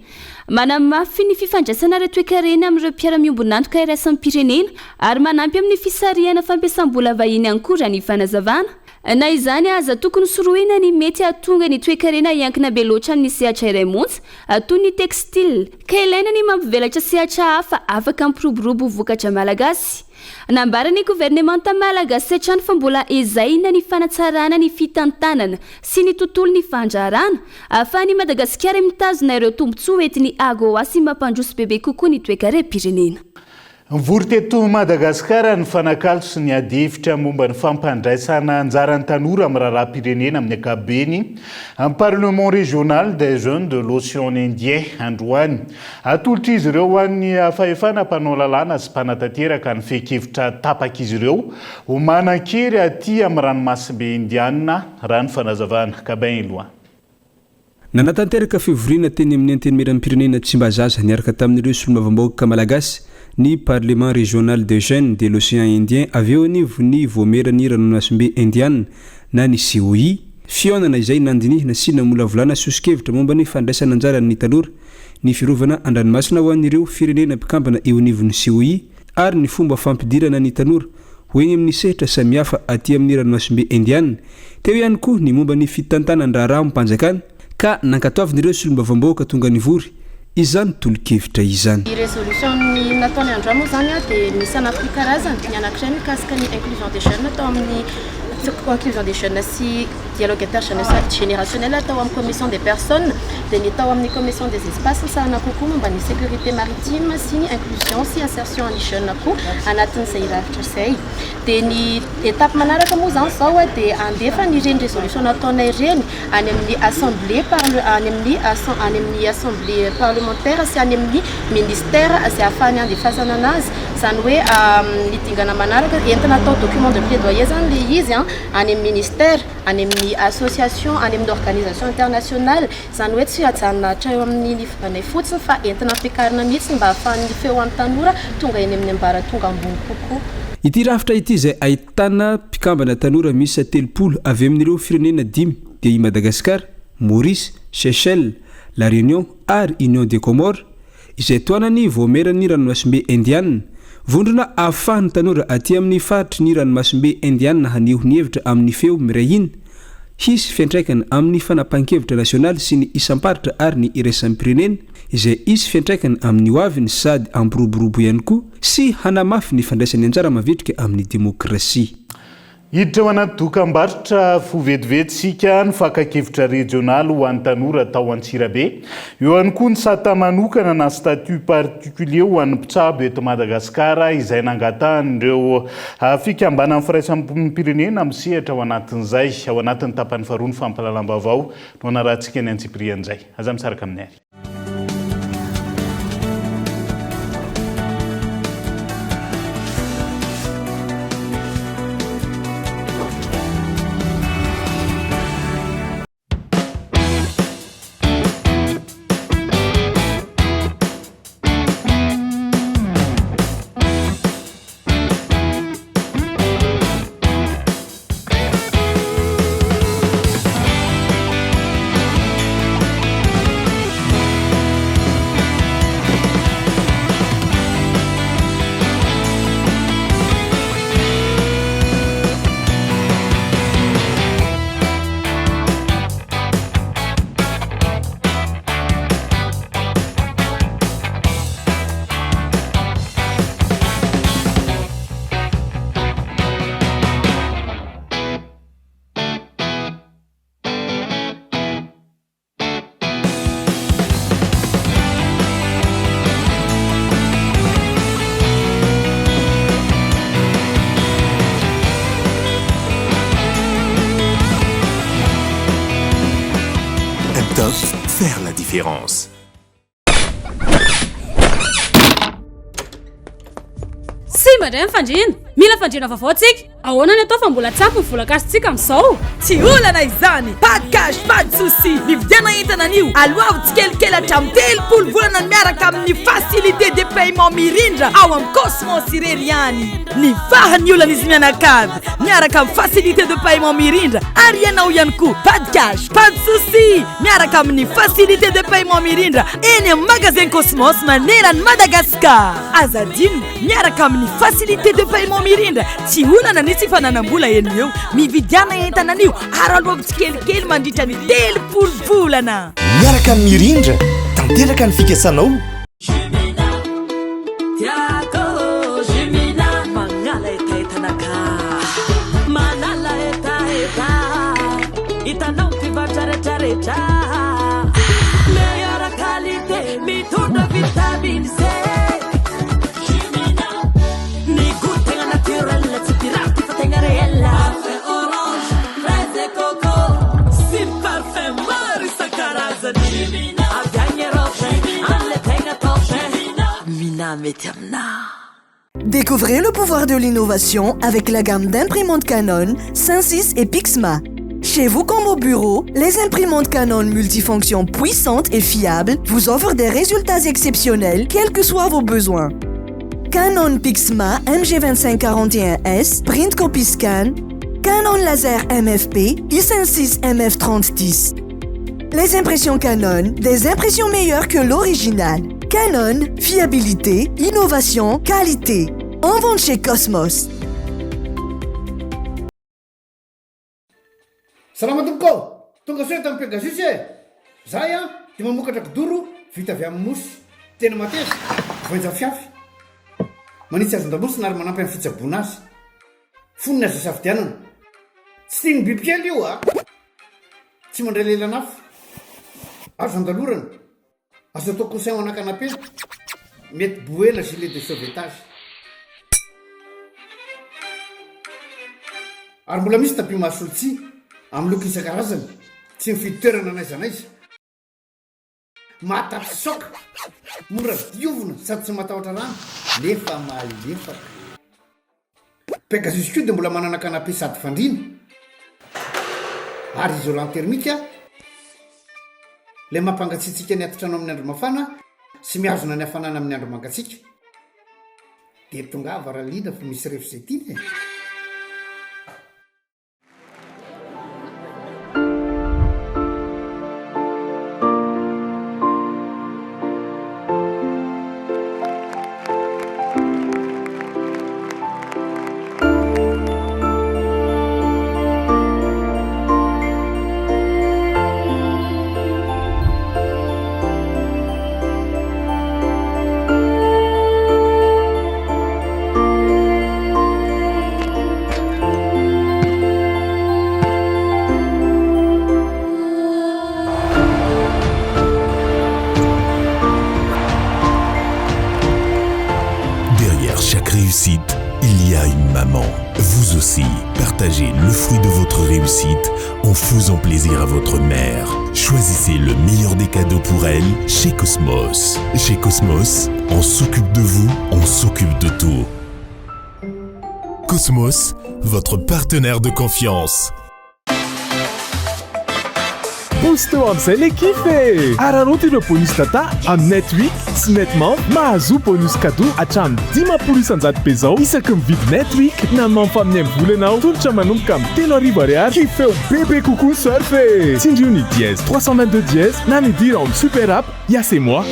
Manamafy ny fifandraisana ara toe-karena amin'ireo mpiara-miombonantoka irasan'ny pirenena ary manampy amin'ny fisarihana fampiasam-bola vahiny ihany koa raha ny fanazavana. Na izany aza tokony soroina ny mety ahatonga ny toe-karena iankina be loatra amin'ny sehatra iray monja toy ny textile ka ilaina ny mampivelatra sehatra hafa afaka ampiroborobo vokatra malagasy. Nambarany gouvernemanta malagasy sehatrany fa mbola ezaina ny fanatsarana ny fitantanana sy ny tontolo ny fandraharana ahafahany Madagasikara mitazona ireo tombotsoa entiny AGOA sy mampandroso bebe kokoa ny toe-karem-pirenena.
Mivory teto Madagasikara ny fanakaloso sy ny adihevitra momba ny fampandraisana anjaran'ny tanora amin'ny raharaham-pirenena amin'ny ankapobeny amin'ny Parlement régional des jeunes de l'Océan Indien androany. Atolotra izy ireo ho an'ny fahefana mpanao lalàna sy mpanatanteraka ny fehi-kevitra tapaka izy ireo ho manan-kery aty amin'ny ranomasimbe indiana raha ny fanazavana Kabain Loa.
Nanatanteraka fivoriana teny amin'ny antenimieran'ny pirenena Tsimbazaza niaraka tamin'ireo solomavambaoaka malagasy ny Parlement régional des jeunes de l'Océan Indien avy eo ny voamerany ranomasimbe indiana na ny COI fionana izay nandinihina sy namolavolana sosikevitra momba ny fandraisana anjaran'ny tanora ny firovana an-dranomasina ho an'ireo firenena mpikambana eo anivon'ny COI ary ny fomba fampidirana ny tanora hoeny amin'ny sehatra samihafa aty amin'ny ranomasimbe indiana teo ihany koa ny momba ny fitantanany raharaha mpanjakana ka nankatoavin'ireo solombavambaoaka tonga nivory izany tolo-kevitra izany.
Résolution ny nataony andramo zany dia misy anampikarazany ny anankiray mikasika ny inclusion des jeunes atao amin'ny inclusion des jeunes sy dialogue intergénérationnel atao amin'ny commission des personnes dia ny atao amin'ny commission des espaces sahana kokoa momba ny sécurité maritime sy ny inclusion sy insertion ny jeunes koa anatin'izay lavitra izay dia ny étape manaraka moa zany zao dia andefa ny reny résolution nataonay reny any amin'ny assemblée any amin'ny assemblée parlementaire sy any amin'ny ministère izay ahafahany andefasana anazy zany hoe nidingana manaraka entina atao document de plaidoyer zany le izy any amin'ny ministère any amin'ny association any amin'ny organisation internationale zany hoe tsy hajanonahitra eo amin'ny nifanay fotsiny fa entina ampiakarina mihitsy mba ahafahan'ny feo amin'ny tanora tonga eny amin'ny ambara tonga ambony kokoa.
Ity rafitra ity izay ahitana mpikambana tanora misy 30 avy amin'ireo firenena 5 dia i Madagasikara, Maurice, Seychelles, La Réunion ary Union des Comores izay toanany voamerany ranomasimbe indiana vondrona ahafahany tanora aty amin'ny faritry ny ranomasimbe indiana haneho ny hevitra amin'ny feo miray iny hisy fiantraikana amin'ny fanapahan-kevitra nasionaly sy ny isam-paritra ary ny irasan'ny pirenena izay isy fiantraikana amin'ny hoaviny sady ampiroborobo ihany koa sy hanamafy ny fandraisan'ny anjara mavitrika amin'ny demokrasia.
Hiditra ho anaty dokam-barotra fovetivetsika ny fakakevitra regionaly ho an'ny tanora tao Antsirabe. Eo ihany koa ny sata manokana na statut particulier ho an'ny mpitsabo eto Madagasikara izay nangatan'ireo fikambanan'ny firaisampom-pirenena amin'ny sehatra ao anatin'izay ao anatin'ny tapany faharoa ny fampahalalam-baovao no anarahantsika ny Antsiprian'izay. Aza misaraka amin'ny ary.
Top, faire la différence.
Sy mandray fandrina mila fandrina vaovao tsika ahoana ny atao fa mbola tsapy ny volakasitsika amin'izao
tsy olana izany pas de cash pas de souci nividiana entana an'io aloavo tsikelikely hatramin'ny 3 volana miaraka amin'ny facilité de paiement mirindra ao amin'ny Cosmos irery ihany ny fahany olana izy mianakavy miaraka amin'ny facilité de paiement mirindra ary ianao ihany koa pas de cash pas de souci miaraka amin'ny facilité de paiement mirindra eny amin'ny magasin Cosmos manerany Madagascar azadino miaraka amin'ny facilité de paiement mirindra tsy olana nisy fananam-bola eny eo mividiana entana an'io ary aloha tsikelikely mandritra ny 3 volana
miaraka amin'ny mirindra tanteraka ny fikasanao
Tiago Jimina mangala etaetanaka manala etaeta itanao mpivatraretraretra meilleure qualité mitondra vitamine C
Découvrez le pouvoir de l'innovation avec la gamme d'imprimantes Canon, Synsys et Pixma. Chez vous comme au bureau, les imprimantes Canon multifonctions puissantes et fiables vous offrent des résultats exceptionnels, quels que soient vos besoins. Canon Pixma MG2541S, Print Copy Scan, Canon Laser MFP, i5 MF3010. Les impressions Canon, des impressions meilleures que l'original. Canon, fiabilité, innovation, qualité. En vente chez Cosmos.
Salama tompoko tonga soe tamin'ny Pegasus zahay dia mamokatra kidoro vita avy amin'ny mosy tena mateza voenja fiafy manitsy azon-damosina ary manampy amin'ny fitsaboana azy foniny azo safidianana tsy tiany bibikely io tsy mandray lelanafo azo andalorana azo atao coussin anakanapé mety boela gilet de sauvetage ary mbola misy tapis masolotsi amin'ny loko isan-karazany tsy mifidy toerana n'aiza n'aiza mahatapy soka mora diovina sady tsy matahotra rano nefa malefaka Pegasus koa dia mbola manana canapé sady fandrina ary isolant thermique le mampangatsiatsika ny atotrano amin'ny andro mafana sy mihazona ny hafanana amin'ny andro mangatsiaka dia tonga varalina fa misy refzetiny
il y a une maman. Vous aussi, partagez le fruit de votre réussite en faisant plaisir à votre mère. Choisissez le meilleur des cadeaux pour elle chez Cosmos. Chez Cosmos, on s'occupe de vous, on s'occupe de tout. Cosmos, votre partenaire de confiance.
Posteo amin'izay le kify araroty ireo bonus data amin'ny Netweek sy Netman mahazo bonus cadeau hatramin'ny 10% isan-jato be zao isaky mividy Netweek na mampa amin'ny volanao tolotra manomboka amin'ny 3,000 ariary kifeo bébé coucou surf tsindrio ny dièse 322 dièse na ny dire en super app ya c'est moi.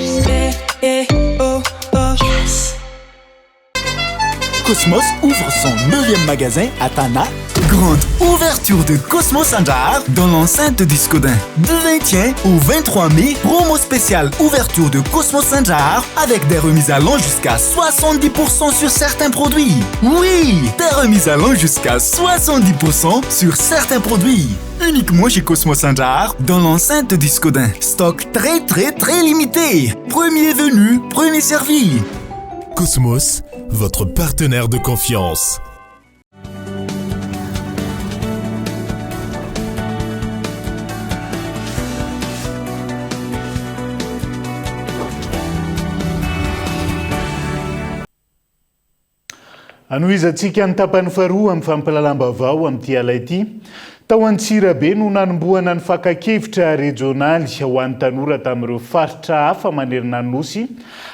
Cosmos ouvre son 9e magasin à Tana. Grande ouverture de Cosmos Sanjar dans l'enceinte du Scodin. Du 21 au 23 mai, promo spéciale ouverture de Cosmos Sanjar avec des remises allant jusqu'à 70% sur certains produits. Oui, des remises allant jusqu'à 70% sur certains produits. Uniquement chez Cosmos Sanjar dans l'enceinte du Scodin. Stock très limité. Premier venu, premier servi.
Cosmos, votre partenaire de confiance.
anoizantsika ny tapany faharoa amin'ny fampalalam-bavao amin'ity ala ity tao Antsirabe no nanomboana ny fakakevitra regionaly ho an'ny tanora tamin'ireo faritra hafa manerana ny nosy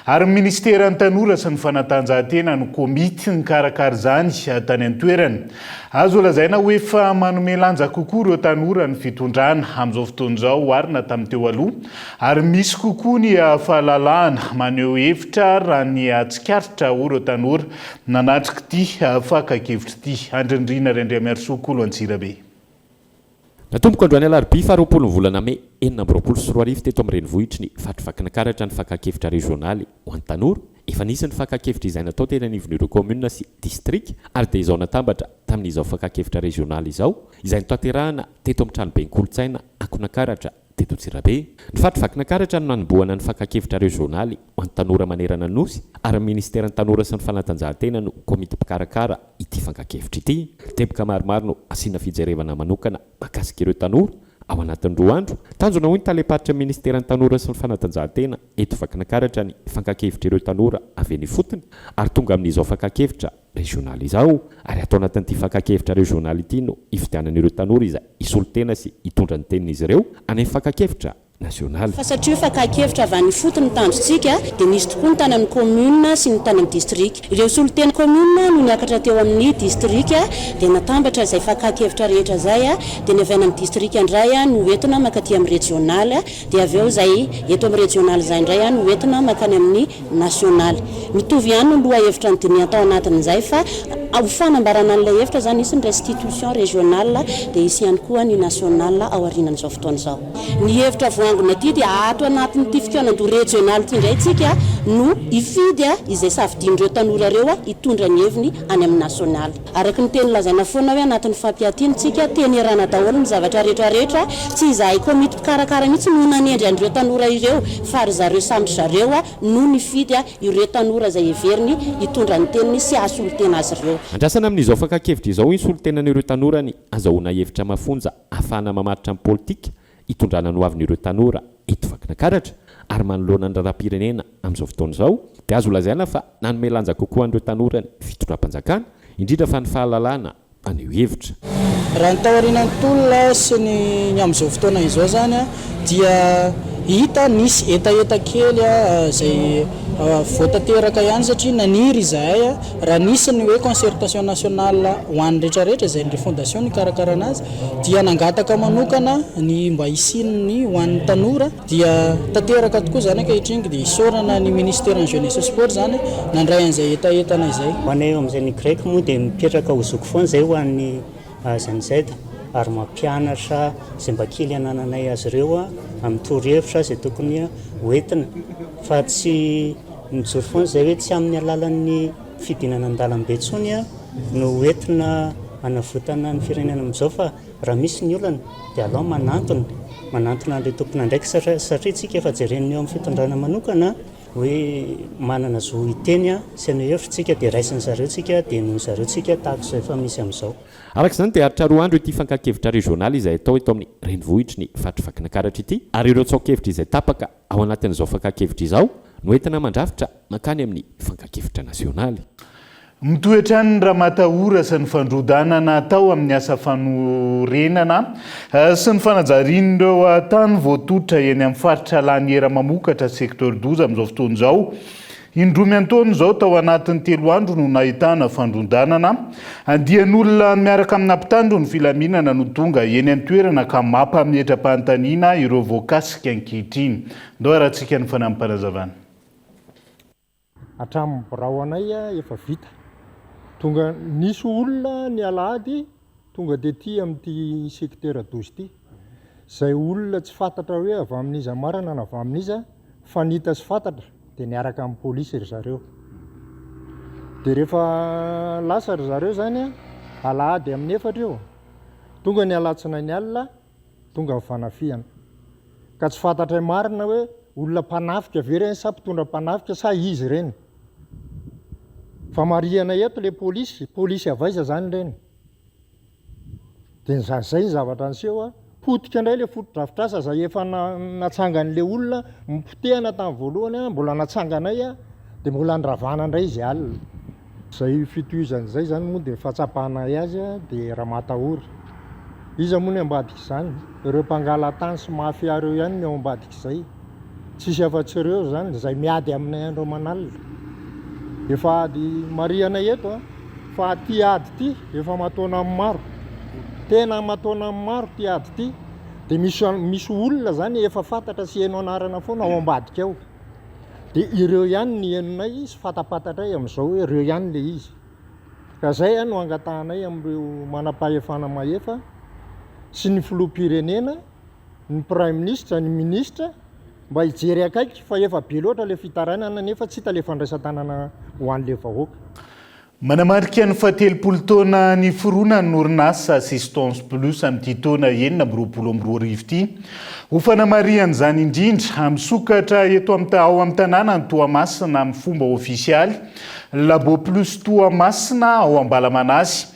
ary ny ministeran'ny tanora sy ny fanatanjahantena no komity nikarakara izany tany an-toerany. Azo lazaina hoe efa manome lanja kokoa ireo tanora ny fitondrana amin'izao fotoana izao arina tamin'ny teo aloha ary misy kokoa ny fahalalahana maneho hevitra raha ny atsikaritra ireo tanora nanatrika ity fakakevitra ity. Andrindrina Rendriamiarsoakolo Antsirabe.
Natomboka androany alarobia faharoapolo ny volana May 2024 teto amin'ny renivohitry ny fatrifakinakaratra ny fakakevitra regionaly ho an'ny tanora. Efa nisy ny fakakevitra izay natao teny anivon'ireo commune sy district ary dia izao natambatra tamin'izao fakakevitra regionaly izao izay notanterahana teto amin'ny tranoben'ny kolontsaina Ankonakaratra teto Antsirabe. Ny fatrifakinakaratra no nanomboana ny fakakevitra regionaly ho an'ny tanora manerana ny nosy ary ministeran'ny tanora sy ny fanatanjahantena no komity mpikarakara ity fakakevitra ity. Teboka maromaro no asiana fijerevana manokana mahakasika ireo tanora ao anatin'ny 2 andro. Tanjona hoy ny taleparitra ministeran'ny tanora sy ny fanatanjahantena eto fakinakaratra ny fankakevitra ireo tanora avy eny fotony ary tonga amin'izao fankakevitra regionaly izao ary atao anatin'ity fankakevitra regionaly ity no ifidianan'ireo tanora izay isolotena sy hitondra ny tenin'izy ireo any fankakevitra nasionaly.
Fa satria fakakevitra avy any fotony tandrotsika dia nisy tokoa ny tany amin'ny commune sy ny tany amin'ny district. Ireo soloteny commune no niakatra teo amin'ny district dia natambatra izay fakakevitra rehetra izay dia ny avy any amin'ny district indray no entina makaty amin'ny regional dia avy eo izay eto amin'ny regional izay indray no entina makany amin'ny national. Mitovy ihany no loha hevitra ny dinihy atao anatin'izay fa ao fanambarana an'ilay hevitra izany isy ny restitution régionale dia isy ihany koa ny national ao aorianan'izao fotoana izao. Ny hevitra voangona ity dia ato anatin'ity fikianando regional ity indray tsika no ifidy izay safidin'ireo tanora ireo hitondra ny heviny any amin'ny national. Araka ny teny lazaina foana hoe anatin'ny fampiatiana tsika teny irana daholo ny zavatra rehetrarehetra tsy izahay komity mpikarakara mihitsy no nanendry an'ireo tanora ireo fa ry zareo sandry zareo no nifidy ireo tanora izay heveriny hitondra ny teniny sy asolotena azy ireo.
Andrasana amin'izao fankakevitra izao insolotenan'ireo tanora ny azahoana hevitra mafonja ahafahana mamaritra amin'ny politika hitondrana no avin'ireo tanora eto fakinakaratra ary manoloana ny raharaham-pirenena amin'izao fotoana izao dia azo lazaina fa nanome lanja kokoa an'ireo tanora ny fitondram-panjakana indrindra fa ny fahalalahana aneho hevitra.
Raha ny taorian'ny tolona sy ny amin'izao fotoana izao zany dia hita nisy etaeta kely izay voatanteraka ihany satria naniry izahay raha nisy ny hoe concertation nationale ho an'ny rehetrarehetra izay ny fondation ny karakarana azy dia nangataka manokana ny mba hisininy ho an'ny tanora dia tanteraka tokoa zany ankehitriny dia isorana ny ministère ny jeunesse sport zany nandray an'izay etaetana izay.
Ho anay amin'izay ny grec moa dia mipetraka ho zoko foana izay ho an'ny zanizada ary mampianatra izay mba kely anananay azy ireo amin'ny torohevitra izay tokony hoentina fa tsy mijoro foana izay hoe tsy amin'ny alalan'ny fidinana an-dalambe tsony no hoentina anavotana ny firenena amin'izao fa raha misy ny olana dia alao manantona an'ilay tompona ndraiky satria tsika efa jereniny eo amin'ny fitondrana manokana hoe manana zo hiteny sy ny hevitra tsika dia raisiny zareo tsika dia noho zareo tsika tahaka izay efa misy amin'izao.
Araka izany dia haritra 2 andro ity fankakevitra regionaly izay atao eto amin'ny renivohitry ny fatrifakinakaratra ity ary ireo tsaokevitra izay tapaka ao anatin'izao fankakevitra izao no entina mandrafitra makany amin'ny fankakevitra nasionaly.
Mitoetrany raha matahora sy ny fandrodanana atao amin'ny asa fanorenana sy ny fanajarian'ireo tany voatotra eny amin'ny faritra laniera mamokatra secteur 12 amin'izao fotoana izao. Indroa miantoana izao tao anatin'ny 3 andro no nahitana fandrodanana andian'olona miaraka amin'ny ampitandro ny filaminana no tonga eny an-toerana ka mampametram-panontaniana ireo voakasika ankehitriny. Ndao arahantsika ny fanampy-panazavana.
Hatramin'ny birao anay efa vita. Tonga nisy olona ny alahady tonga dia ty amin'ity secteur 12 ty. Izay olona tsy fantatra hoe avy amin'iza marana na avy amin'iza fa nita sy fantatra dia niaraka amin'ny polisy ry zareo. Dia rehefa lasa ry zareo zany alahady amin'ny 4 eo. Tonga ny alatsina ny alina tonga ny fanafihana. Ka tsy fantatra marina hoe olona mpanafika ve ireny sa mpitondra mpanafika sa izy ireny. Fa marihana eto ilay polisy avaiza zany ireny. Dia nizay ny zavatra niseho potika indray ilay foto-drafitrasa izay efa natsangan'ilay olona mipotehana tamin'ny voalohany mbola natsanganay dia mbola nravana indray izy alina. zay fitohizan'izay zany moa dia fahatsapahana azy a dia raha matahory iza moa ny ambadika izany ireo mpangala tany sy mafia ireo ihany ny ao ambadika izay tsisy afa-tsy ireo zany zay miady aminay andro manalina efa ady mariana eto a fa ty ady ty efa mataona amin'ny maro tena mataona amin'ny maro ty ady ty dia misy olona zany efa fantatra sy haino anarana foana ao ambadika ao dia ireo ihany ny henonay sy fatapatatray amin'izao hoe ireo ihany le izy ka zay no angatahanay amin'ireo manam-pahefana maefa sy ny filoham-pirenena ny prime ministre ny ministra mba hijery akaiky fa efa be loatra le fitaranana nefa tsy hita le fandraisan-tanana ho an'le vahoaka
manamarika ny fahatelopolo taona ny forona ny orinasa assistance plus amin'ity taona 2024 ity ho fanamarian'izany indrindra misokatra eto ao amin'ny tanàna ny Toamasina amin'ny fomba ofisialy Labo Plus Toamasina ao Ambalamanasy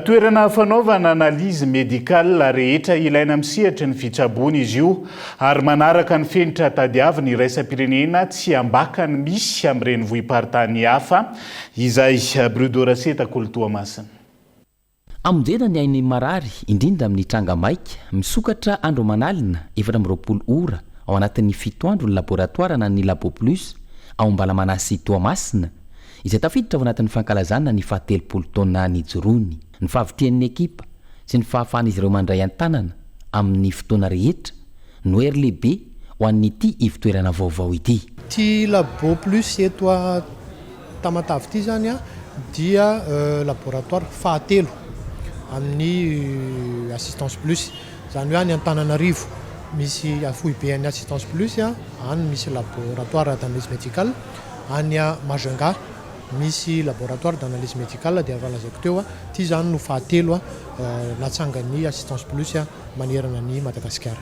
toerana fanaovana analizy médicale rehetra ilaina misehatra ny fitsaboana izy io ary manaraka ny fenitra tadiavina iraisam-pirenena tsy ambaka ny misy amin'ireny vohim-paritany hafa izay Brudoraseta Toamasina.
Amonjena ny ainy marary indrindra amin'ny tranga maika misokatra andro manalina 20 ora ao anatin'ny 7 andro ny laboratoara na ny Labo Plus ao Ambalamanasy Toamasina izay tafiditra ao anatin'ny fankalazana ny 70 taona ny jorony ny fahavitian'ny ekipa sy ny fahafahan'izy ireo mandray an-tanana amin'ny fotoana rehetra no hery lehibe ho an'ity ivitoerana vaovao ity.
Ty Labo Plus eto Tamatavy ity zany dia laboratoire fahatelo amin'ny assistance plus zany hoe any Antananarivo misy afoibe any assistance plus any misy laboratoire d'analyse médicale any Majunga misy laboratoire d'analyse médicale dia avalazaiko teo ty zany no fahatelo natsangany assistance plus manerana ny Madagasikara.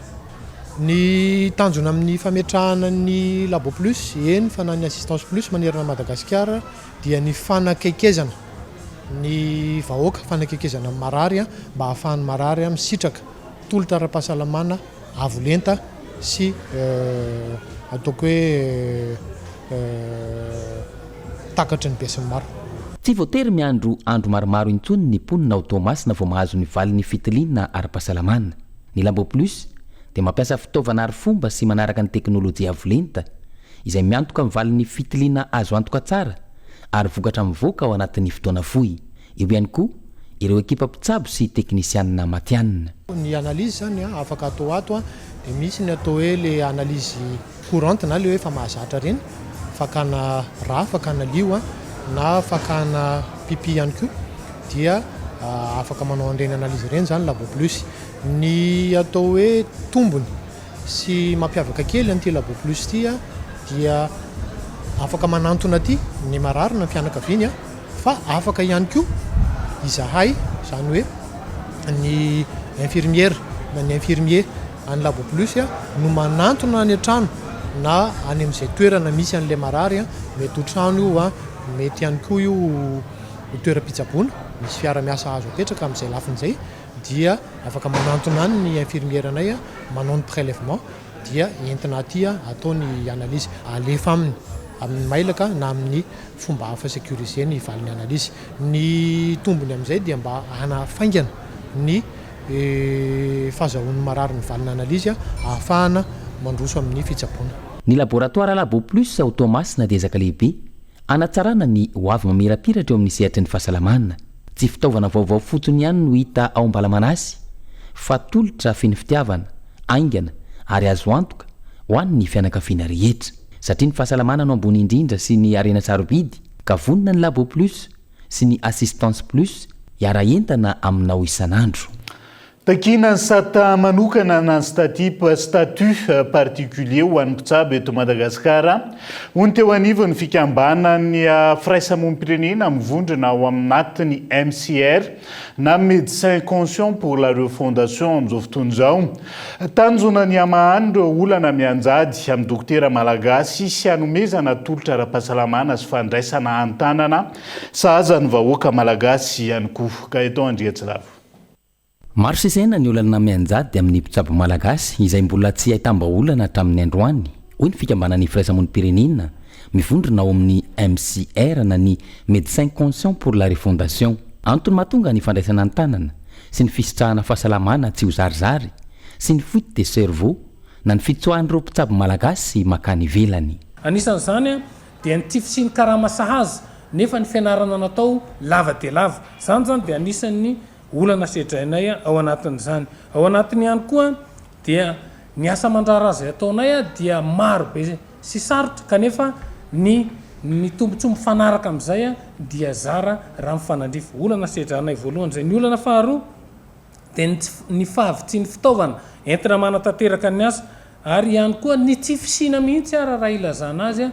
Ny tanjona amin'ny fametrahana ny Labo Plus eny fa na ny assistance plus manerana Madagasikara dia ny fanakaikezana ny vahoaka fanakaikezana marary mba hahafahan'ny marary misitraka tolotra ara-pahasalamana avolenta sy ataoko hoe takatry ny besin'ny maro.
Tsy voatery miandro andro maromaro intsony ny mponina ao Toamasina vao mahazo ny valin'ny fitiliana ara-pahasalamana. Ny Labo Plus dia mampiasa fitaovana ary fomba sy manaraka ny teknôlôjia avolenta izay miantoka amin'ny valin'ny fitiliana azo antoka tsara ary vokatra mivoaka ao anatin'ny fotoana fohy. Eo ihany koa ireo ekipa mpitsabo sy teknisianina matianina.
Ny analyse zany afaka atao ato dia misy ny atao hoe le analyse courante na le hoe fa mahazatra reny fakana ra fakana lio na fakana pipi ihany koa dia afaka manao an'ireny analyse reny zany Labo Plus. Ny atao hoe tombony sy mampiavaka kely an'ity Labo Plus ty dia afaka manantona ty ny marary na fianakaviany fa afaka ihany koa izahay zany hoe ny infirmière na ny infirmier any Labo Plus no manantona any an-trano na any amin'izay toerana misy an'le marary mety ho trano io mety ihany koa io toeram-pitsaboana misy fiara-miasa azo apetraka amin'izay lafin'izay dia afaka manantona any ny infirmière anay manao ny prélèvement dia entina aty atao ny analyse alefa amin'ny mailaka na amin'ny fomba hafa sécurisé ny valin'ny analyse. Ny tombony amin'izay dia mba hanafaingana ny fahazahoan'ny marary ny valin'ny analyse ahafahana mandroso amin'ny fitsaboana.
Ny laboratoire Labo Plus ao Toamasina dia ezaka lehibe anatsarana ny hoavy mamirapiratra eo amin'ny sehatry ny fahasalamana. Tsy fitaovana vaovao fotsiny ihany no hita ao Ambalamanasy fa tolotra feno fitiavana, aingana ary azo antoka ho an'ny fianakaviana rehetra satria ny fahasalamana no ambony indrindra sy ny arena sarobidy ka vonina ny Labo Plus sy ny assistance plus hiara-entana aminao isan'andro.
Takina ny sata manokana na statut particulier ho an'ny mpitsabo eto Madagasikara ho ny teo anivony fikambanany firaisamonim-pirenena mivondrona ao amin'atiny MCR na Médecins Conscients pour la Refondation amin'izao fotoana izao. Tanjona ny amahany ireo olana mianjady amin'ny dokotera malagasy sy hanomezana tolotra ara-pahasalamana sy fandraisana an-tanana sahaza ny vahoaka malagasy ihany koa ka eto Andriatsiravo.
Maro sesena ny olana mianjady amin'ny mpitsabo malagasy izay mbola tsy ahitamba olana hatramin'ny androany hoy ny fikambanan'ny firaisamonim-pirenena mivondrona ao amin'ny MCR na ny médecin conscient pour la refondation antony mahatonga ny fandraisana ny tanana sy ny fisitrahana fahasalamana tsy ho zarizary sy ny fuite de cerveau na ny fitsoahan'ireo mpitsabo malagasy makany ivelany
anisan'izany a dia ny tifisiny karamasahazy nefa ny fianarana natao lava de lava zany zany dia anisan'ny olana sedrainay ao anatin'izany ao anatiny ihany koa dia ny asa mandrara azy ataonay a dia maro be sy sarotra kanefa ny tombotsombo fanaraka amin'izay a dia zara raha mifanandrify olana sedrainay voalohany zay ny olana faharoa dia ny fahavitsy ny fitaovana entina manatanteraka ny asa ary ihany koa ny tsy fisina mihitsy ara raha ilazana azy a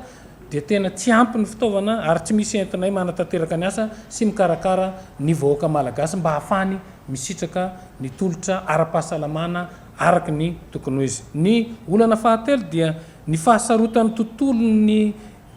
dia tena tsy ampy ny fitaovana ary tsy misy entinay manatanteraka ny asa sy mikarakara ny vahoaka malagasy mba hahafany misitraka ny tolotra ara-pahasalamana araky ny tokony ho izy ny olana fahatelo dia ny fahasarotan'ny ny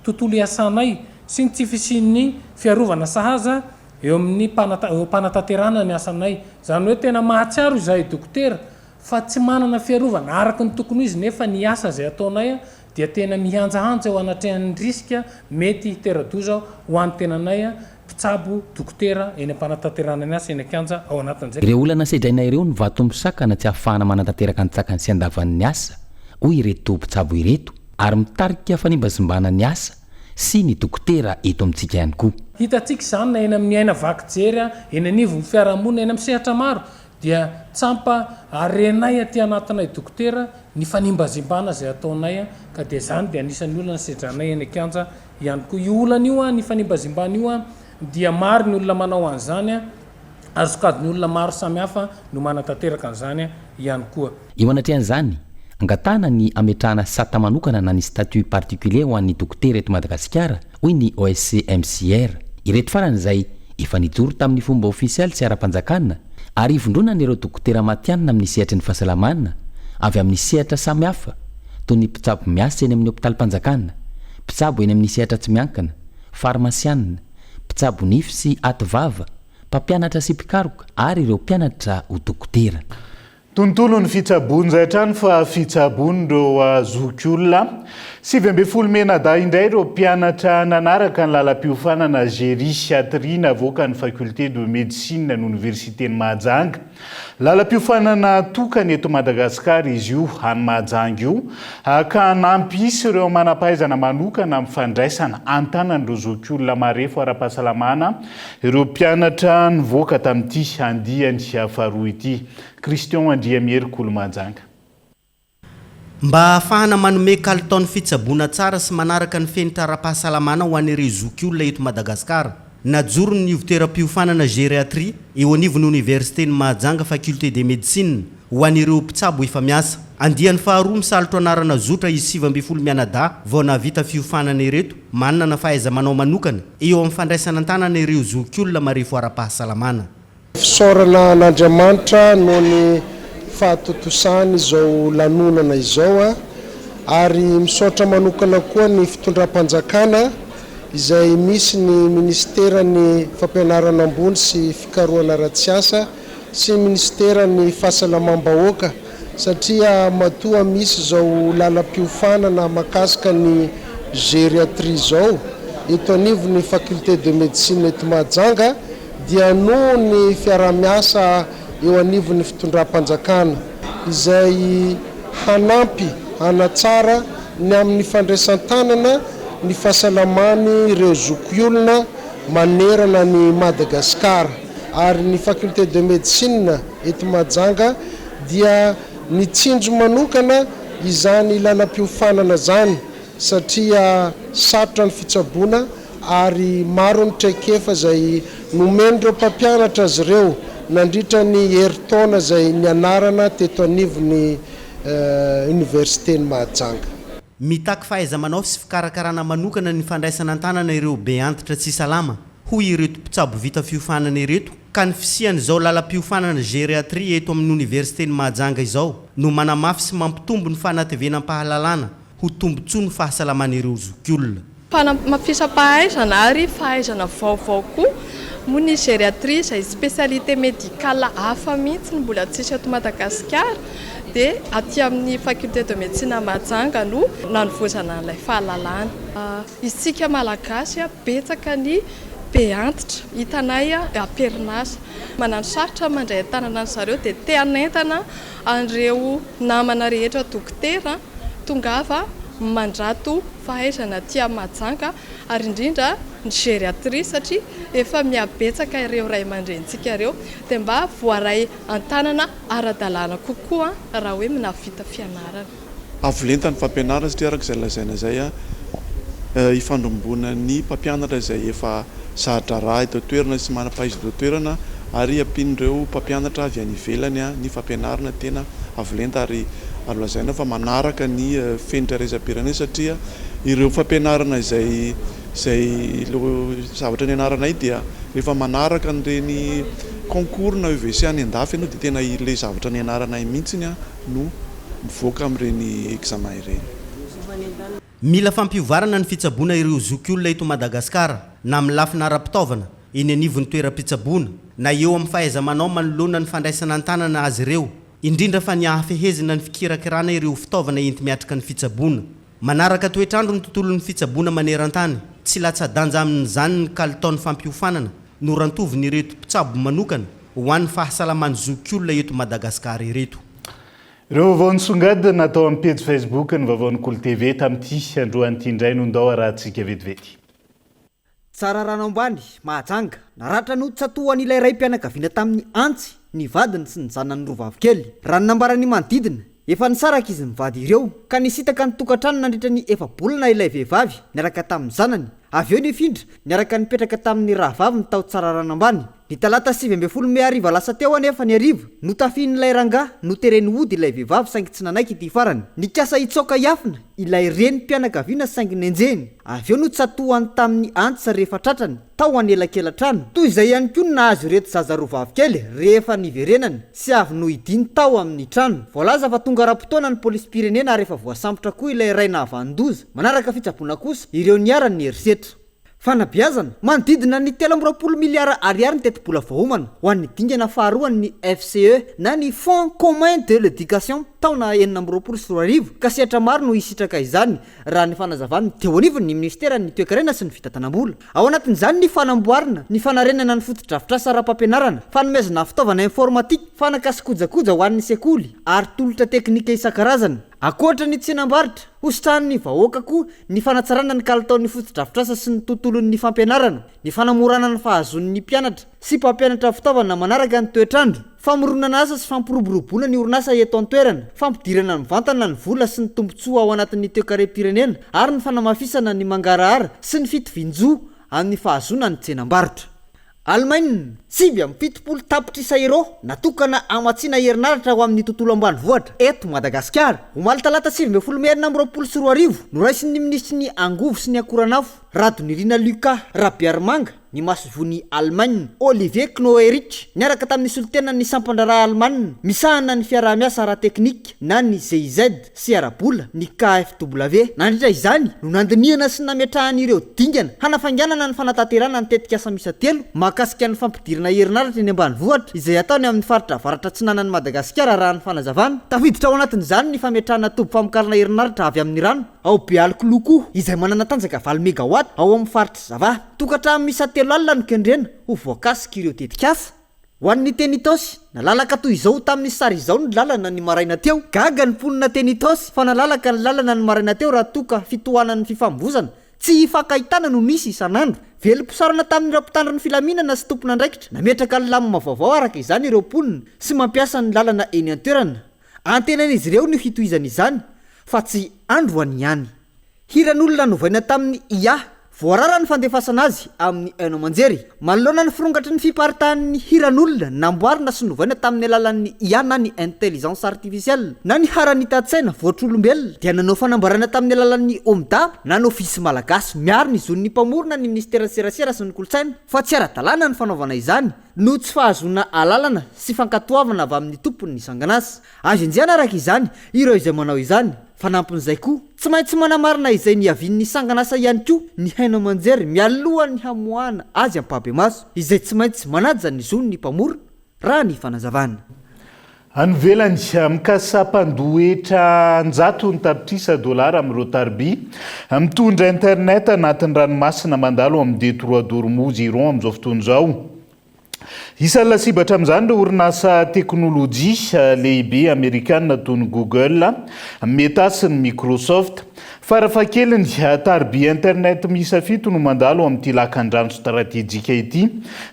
tontolo iasanay sy ny tsy fisin'ny fiarovana sahaza eo amin'ny mpanatanterana ny asanay zany hoe tena mahatsiaro izahay dokotera fa tsy manana fiarovana araky ny tokony izy nefa ny asa zay ataonay a dia tena mihanjahanja ho anatrehan'ny riska mety hiteradoza ho an'ny tenanay a mpitsabo dokotera eny am-panatanterana ny asa eny akanja ao anatin'izay
ireo olana sedrainay ireo ny vato misakana tsy ahafahana manatanteraka ny tsakany sy andavan'ny asa hoy ireto mpitsabo ireto ary mitarika fanimbazimbana ny asa sy ny dokotera eto amintsika ihany koa
hitatsika izany na eny amin'ny aina vakijery a eny anivo ny fiarahamonina eny amin'ny sehatra maro dia tsampa arenay aty anatinay dokotera ny fanimbazimbana zay ataonay a ka dia zany dia anisan'ny olana sedranay eny akanja ihany koa io olana io a ny fanimbazimbana io a dia maro ny olona manao an'izany a azokadiny olona maro samihafa no manatanteraka an'izany a ihany koa
eo anatrehan'izany angatana ny ametrahana sata manokana na ny statut particulier ho an'ny dokotera eto madagasikara hoy ny OSC MCR ireto farany izay efa nijoro tamin'ny fomba ofisialy sy ara-panjakana ary ivondrona n'ireo dokotera matianina amin'ny sehatra ny fahasalamana avy amin'ny sehatra samihafa toy ny mpitsabo miasa eny amin'ny hopitalim-panjakana mpitsabo eny amin'ny sehatra tsy miankana farmasianina mpitsabo nify sy ativava mpampianatra sy mpikaroka ary ireo mpianatra ho dokotera
tontolo ny fitsabony hatrany fa fitsabony reo zokiolona 7 menada indray reo mpianatra nanaraka ny lalam-piofanana gériatrie navoaka ny faculté de médecine n'université ny Mahajanga lalam-piofanana tokany eto Madagasikara izy io any Mahajanga io ka nampisy ireo manampahaizana manokana mifandraisana antanan'ireo zokiolona marefo ara-pahasalamana ireo mpianatra nivoaka tamin'ity andiany faharoa ity Christian Andriamieri Kolomajanga
mba ahafahana manome kalitao fitsabona tsara sy manaraka ny fenitra ara-pahasalamana ho an'ireo zokiolona eto Madagasikara najoro ny ivotera-piofanana gériatrie eo anivon'ny université ny Mahajanga faculté de médecine ho an'ireo mpitsabo efa miasa andiany faharoa misalotra anarana zotra izy 7 mianada vao navita fiofanana ireto manana na fahaiza manao manokana eo amin'ny fandraisana an-tanana ireo zokiolona marefo ara-pahasalamana
fisaorana n'Andriamanitra no ny fahatotosany izao lanonana izao ary misaotra manokana koa ny fitondram-panjakana izay misy ny ministera ny fampianarana ambony sy fikarohana ara-tsiasa sy ministera ny fahasalamam-bahoaka satria matoa misy izao lalam-piofanana makasika ny gériatrie zao eto anivo ny faculté de médecine eto Mahajanga dia no ny fiaramiasa eo anivon'ny fitondram-panjakana izay hanampy hanatsara ny amin'ny fandraisan-tanana ny fahasalamany ireo zokiolona manerana ny Madagasikara ary ny faculté de médecine eto Mahajanga dia ny tsinjo manokana izany lalam-piofanana zany satria sarotra ny fitsabona ary maro ny traikefa zay nomen'ireo mpampianatra azy ireo nandritra ny heritaona zay nianarana teto anivon'ny université ny Mahajanga
mitaky fahaiza manao sy fikarakarana manokana ny fandraisana an-tanana ireo be antitra tsy salama hoy ireto mpitsabo vita fiofanana ireto ka ny fisiany izao lalam-piofanana gériatrie eto amin'ny université ny Mahajanga izao no manamafy sy mampitombo ny fanatevenam-pahalalana ho tombontsoa ny fahasalaman'ireo zokiolona
mampisapahaizana ary fahaizana vaovao koa moa ny gériatrie izay spécialité médicale hafa mihitsy ny mbola tsisy eto Madagasikara dia aty amin'ny faculté de médecine Mahajanga no nanovozana an'ilay fahalalana. Isika malagasy betsaka ny be antitra hitanay amperinasa manano sarotra mandray tanana ny zareo dia te hanentana an'ireo namana rehetra dokotera tongava mandrato fahaizana aty Mahajanga ary indrindra ny gériatrie satria efa miabetsaka ireo ray aman-drentsika ireo dia mba voaray an-tanana ara-dalàna kokoa raha hoe minavita fianarana.
Avolenta ny fampianarana satria araka izay lazaina izay ifandombona ny mpampianatra izay efa zahatra raha eto toerana sy manam-pahaiza eto toerana ary ampian'ireo mpampianatra avy any ivelany ny fampianarana tena avolenta ary lazaina fa manaraka ny fenitra raisam-pirenena satria ireo fampianarana izay zavatra nianaranay dia rehefa manaraka n'ireny concours na UVC any andafy ianao dia tena ilay zavatra nianaranay mihitsiny no mivoaka amin'ireny examen ireny.
Mila fampiovarana ny fitsaboana ireo zokiolona eto Madagasikara na amin'ny lafina ara-pitaovana eny anivon'ny toeram-pitsaboana na eo amin'ny fahaiza-manao manoloana ny fandraisana an-tanana azy ireo, indrindra fa ny ahafehezina ny fikirakirana ireo fitaovana enti miatrika ny fitsaboana. Manaraka toetrandro ny tontolon'ny fitsaboana maneran-tany, tsy latsa-danja amin'izany ny kalitaon'ny fampiofanana no rantoviny ireto mpitsabo manokana ho an'ny fahasalaman'ny zokiolona eto Madagasikara ireto.
Ireo vaovao nisongadina natao amin'ny page Facebook ny vaovaon'ny Kolo TV tamin'ity androan'ity indray no ndao arahantsika vetivety.
Tsara rano ambany Mahajanga naratra no tsatohan'ilay ray mpianakaviana tamin'ny antsy ny vadiny sy ny zanany roa vavikely. Raha ny nambarany manodidina efa nisaraka izy mivady ireo ka nisitaka ny tokantrano nandritra ny efa-bolana ilay vehivavy niaraka tamin'ny zanany. Avy eo nifindra niaraka nipetraka tamin'ny rahavavy ny tao tsara rano ambany. Ny talata 7 Mei ariva lasa teo anefa ny ariva no tafian'ilay rangahy no tereny hody ilay vehivavy saingy tsy nanaiky ity farany. Nikasa hitsoka iafina ilay reny mpianakaviana saingy nenjeny. Avy eo no tsatohany tamin'ny antsa rehefa tratrany tao anelakelan-trano. Toy izay ihany koa nahazo ireto zaza roa vavikely rehefa niverenany sy avy no idiny tao amin'ny trano. Voalaza fa tonga ra-potoana ny polisy pirenena rehefa voasambotra koa ilay ray nahavandoza. Manaraka fitsaboana kosa ireo niarany ny herisetra. Fanabeazana manodidina ny 320 miliara ariary ny teti-bola voahomana ho an'ny dingana faharoany ny FCE na ny Fonds commun de l'éducation taona 2024 ka sehatra maro no hisitraka izany raha ny fanazavany teo anivony ny ministera ny toe-karena sy ny fitantanam-bola. Ao anatin'izany ny fanamboarana ny fanarenana ny fotodrafitrasa ara-pampianarana, fanomezana fitaovana informatika, fanakasokojakoja ho an'ny sekoly ary tolotra teknika isan-karazany. Akoatra ny tsenam-barotra, hositrahan'ny vahoaka koa ny fanatsarana ny kalitaon'ny fotodrafitrasa sy ny tontolon'ny fampianarana, ny fanamorana ny fahazon'ny mpianatra sy mpampianatra fitaovana manaraka ny toetrandro, famoronana asa sy fampiroboroboana ny orinasa eto an-toerana, fampidirana ny vantana ny vola sy ny tombontsoa ao anatin'ny toe-karem-pirenena ary ny fanamafisana ny mangarahara sy ny fitovinjo amin'ny fahazona ny tsenam-barotra. Allemagne 770 tapitrisa euro natokana amatsiana herinaratra ho amin'ny tontolo ambanivohitra eto Madagasikara. Omaly talata 7 Mei 2024 no raisin'ny ministry ny angovo sy ny akoranafo Radonirina Luka Rabiarmanga ny masovony Allemagne Olivier Knoerich niaraka tamin'ny solitena ny sampandraraha Allemagne misahana ny fiaraha-miasa ara-teknika na ny GIZ sy ara-bola ny KFW. Nandritra izany no nandinihana sy nametrahan'ireo dingana hanafanganana ny fanatanterana ny tetika asa misa telo mahakasika ny fampidirana herinaratra ny ambanivohitra izay ataony amin'ny faritra avaratra atsinanan'ny Madagasikara raha ny fanazavana. Tafiditra ao anatin'izany ny fametrahana tobo famokarana herinaratra avy amin'ny rano ao Bealkoloko izay manana tanjaka 20 megawatt ao amin'ny faritra Zava. Tokantrano misa telo alina no kendrena ho voakasika ireo tetikasa. Ho an'ny Tenitosy nalalaka toy izao tamin'ny sary izao ny lalana ny maraina teo. Gaga ny mponina Tenitosy fa nalalaka ny lalana ny maraina teo raha toka fitohanan'ny fifambozana tsy hifankahitana no nisy isanandro. Velom-pisarana tamin'ny rapitandro ny filaminana sy tompona andraikitra nametraka ny lamina vaovao araka izany ireo mponina sy mampiasa ny lalana eny an-toerana. Antenan'izy ireo no hitohizana izany fa tsy andro any ihany. Hiran'olona novaina tamin'ny IA voarara ny fandefasana azy amin'ny haino aman-jery. Manoloana ny firongatry ny fiparitahan'ny hiran'olona namboarina sy novaina tamin'ny alalan'ny IA na ny intelligence artificielle na ny haranita-tsaina voatr'olombelona dia nanao fanambarana tamin'ny alalan'ny OMDA na ny ofisy malagasy miaro ny zon'ny mpamorona ny ministera serasera sy ny kolotsaina fa tsy ara-dalàna ny fanaovana izany no tsy fahazona alalana sy fankatoavana avy amin'ny tompony ny sanganasa. Azo enjehana araka izany ireo izay manao izany. Fanampin'izay koa tsy maintsy manamarina izay niavin'ny sanganasa ihany koa ny haino aman-jery mialohan'ny hamoahana azy ampabe maso izay tsy maintsy manaja ny zon'ny mpamorona raha ny fanazavana.
anyvelany mikasampandoetra njato ny tapitrisa dolara amin'ny rotarby mitondra internet anatin'ny ranomasina mandalo amin'ny Détroit d'Ormuz Iran amin'izao fotoana izao. Isan'ny lasibatra amin'izany ireo orinasa teknôlôjia lehibe amerikanina toy ny Google, Meta sy ny Microsoft. Farafahakeliny tarby internet miisa fito no mandalo amin'ity lakan-drano stratéjika ity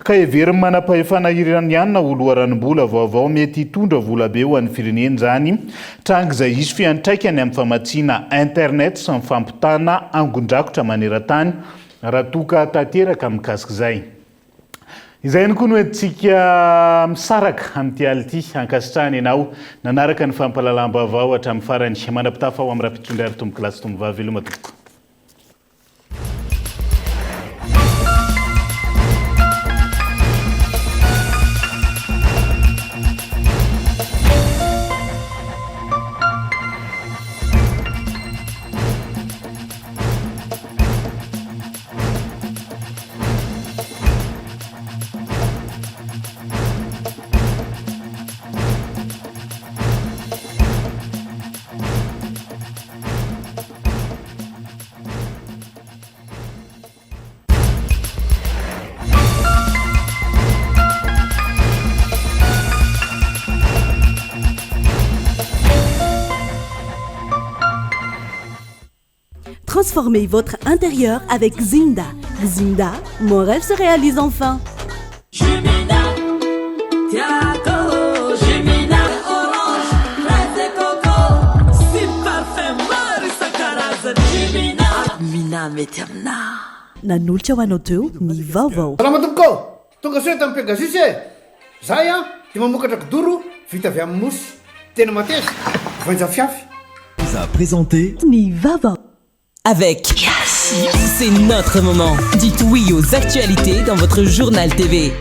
ka heveriny manam-pahefana irany ihany na oloaranim-bola vaovao mety hitondra vola be ho an'ny fireneny zany tranga izay isy fiantraikany amin'ny famatsiana internet sy mifampitana angon-drakotra maneran-tany raha toka tanteraka mikasika izay. Izay ihany koa no entintsika misaraka amin'ity ality ankasitrahany ianao nanaraka ny fampahalalam-baovao hatramin'ny farany manam-pitafa ao amin'ny raha-pitondra ary tomboky lasy tombo vavy veloma tompoko.
Transformez votre intérieur avec Zinda. Zinda, mon rêve se réalise enfin.
Jumina, Tiago, Jumina, orange, fraise et coco, si parfum marisa karazany Jumina, mina meterna.
Nanolotra ho anao teo ny vaovao.
Salama tompoko, tonga soa tamin'ny Pegasus e. Zahay dia mamokatra kidoro vita avy amin'ny mosy, tena mateza, voanja fiafy.
Vous a présenté
Ny vaovao.
Avec Yes, c'est notre moment. Dites oui aux actualités dans votre journal TV.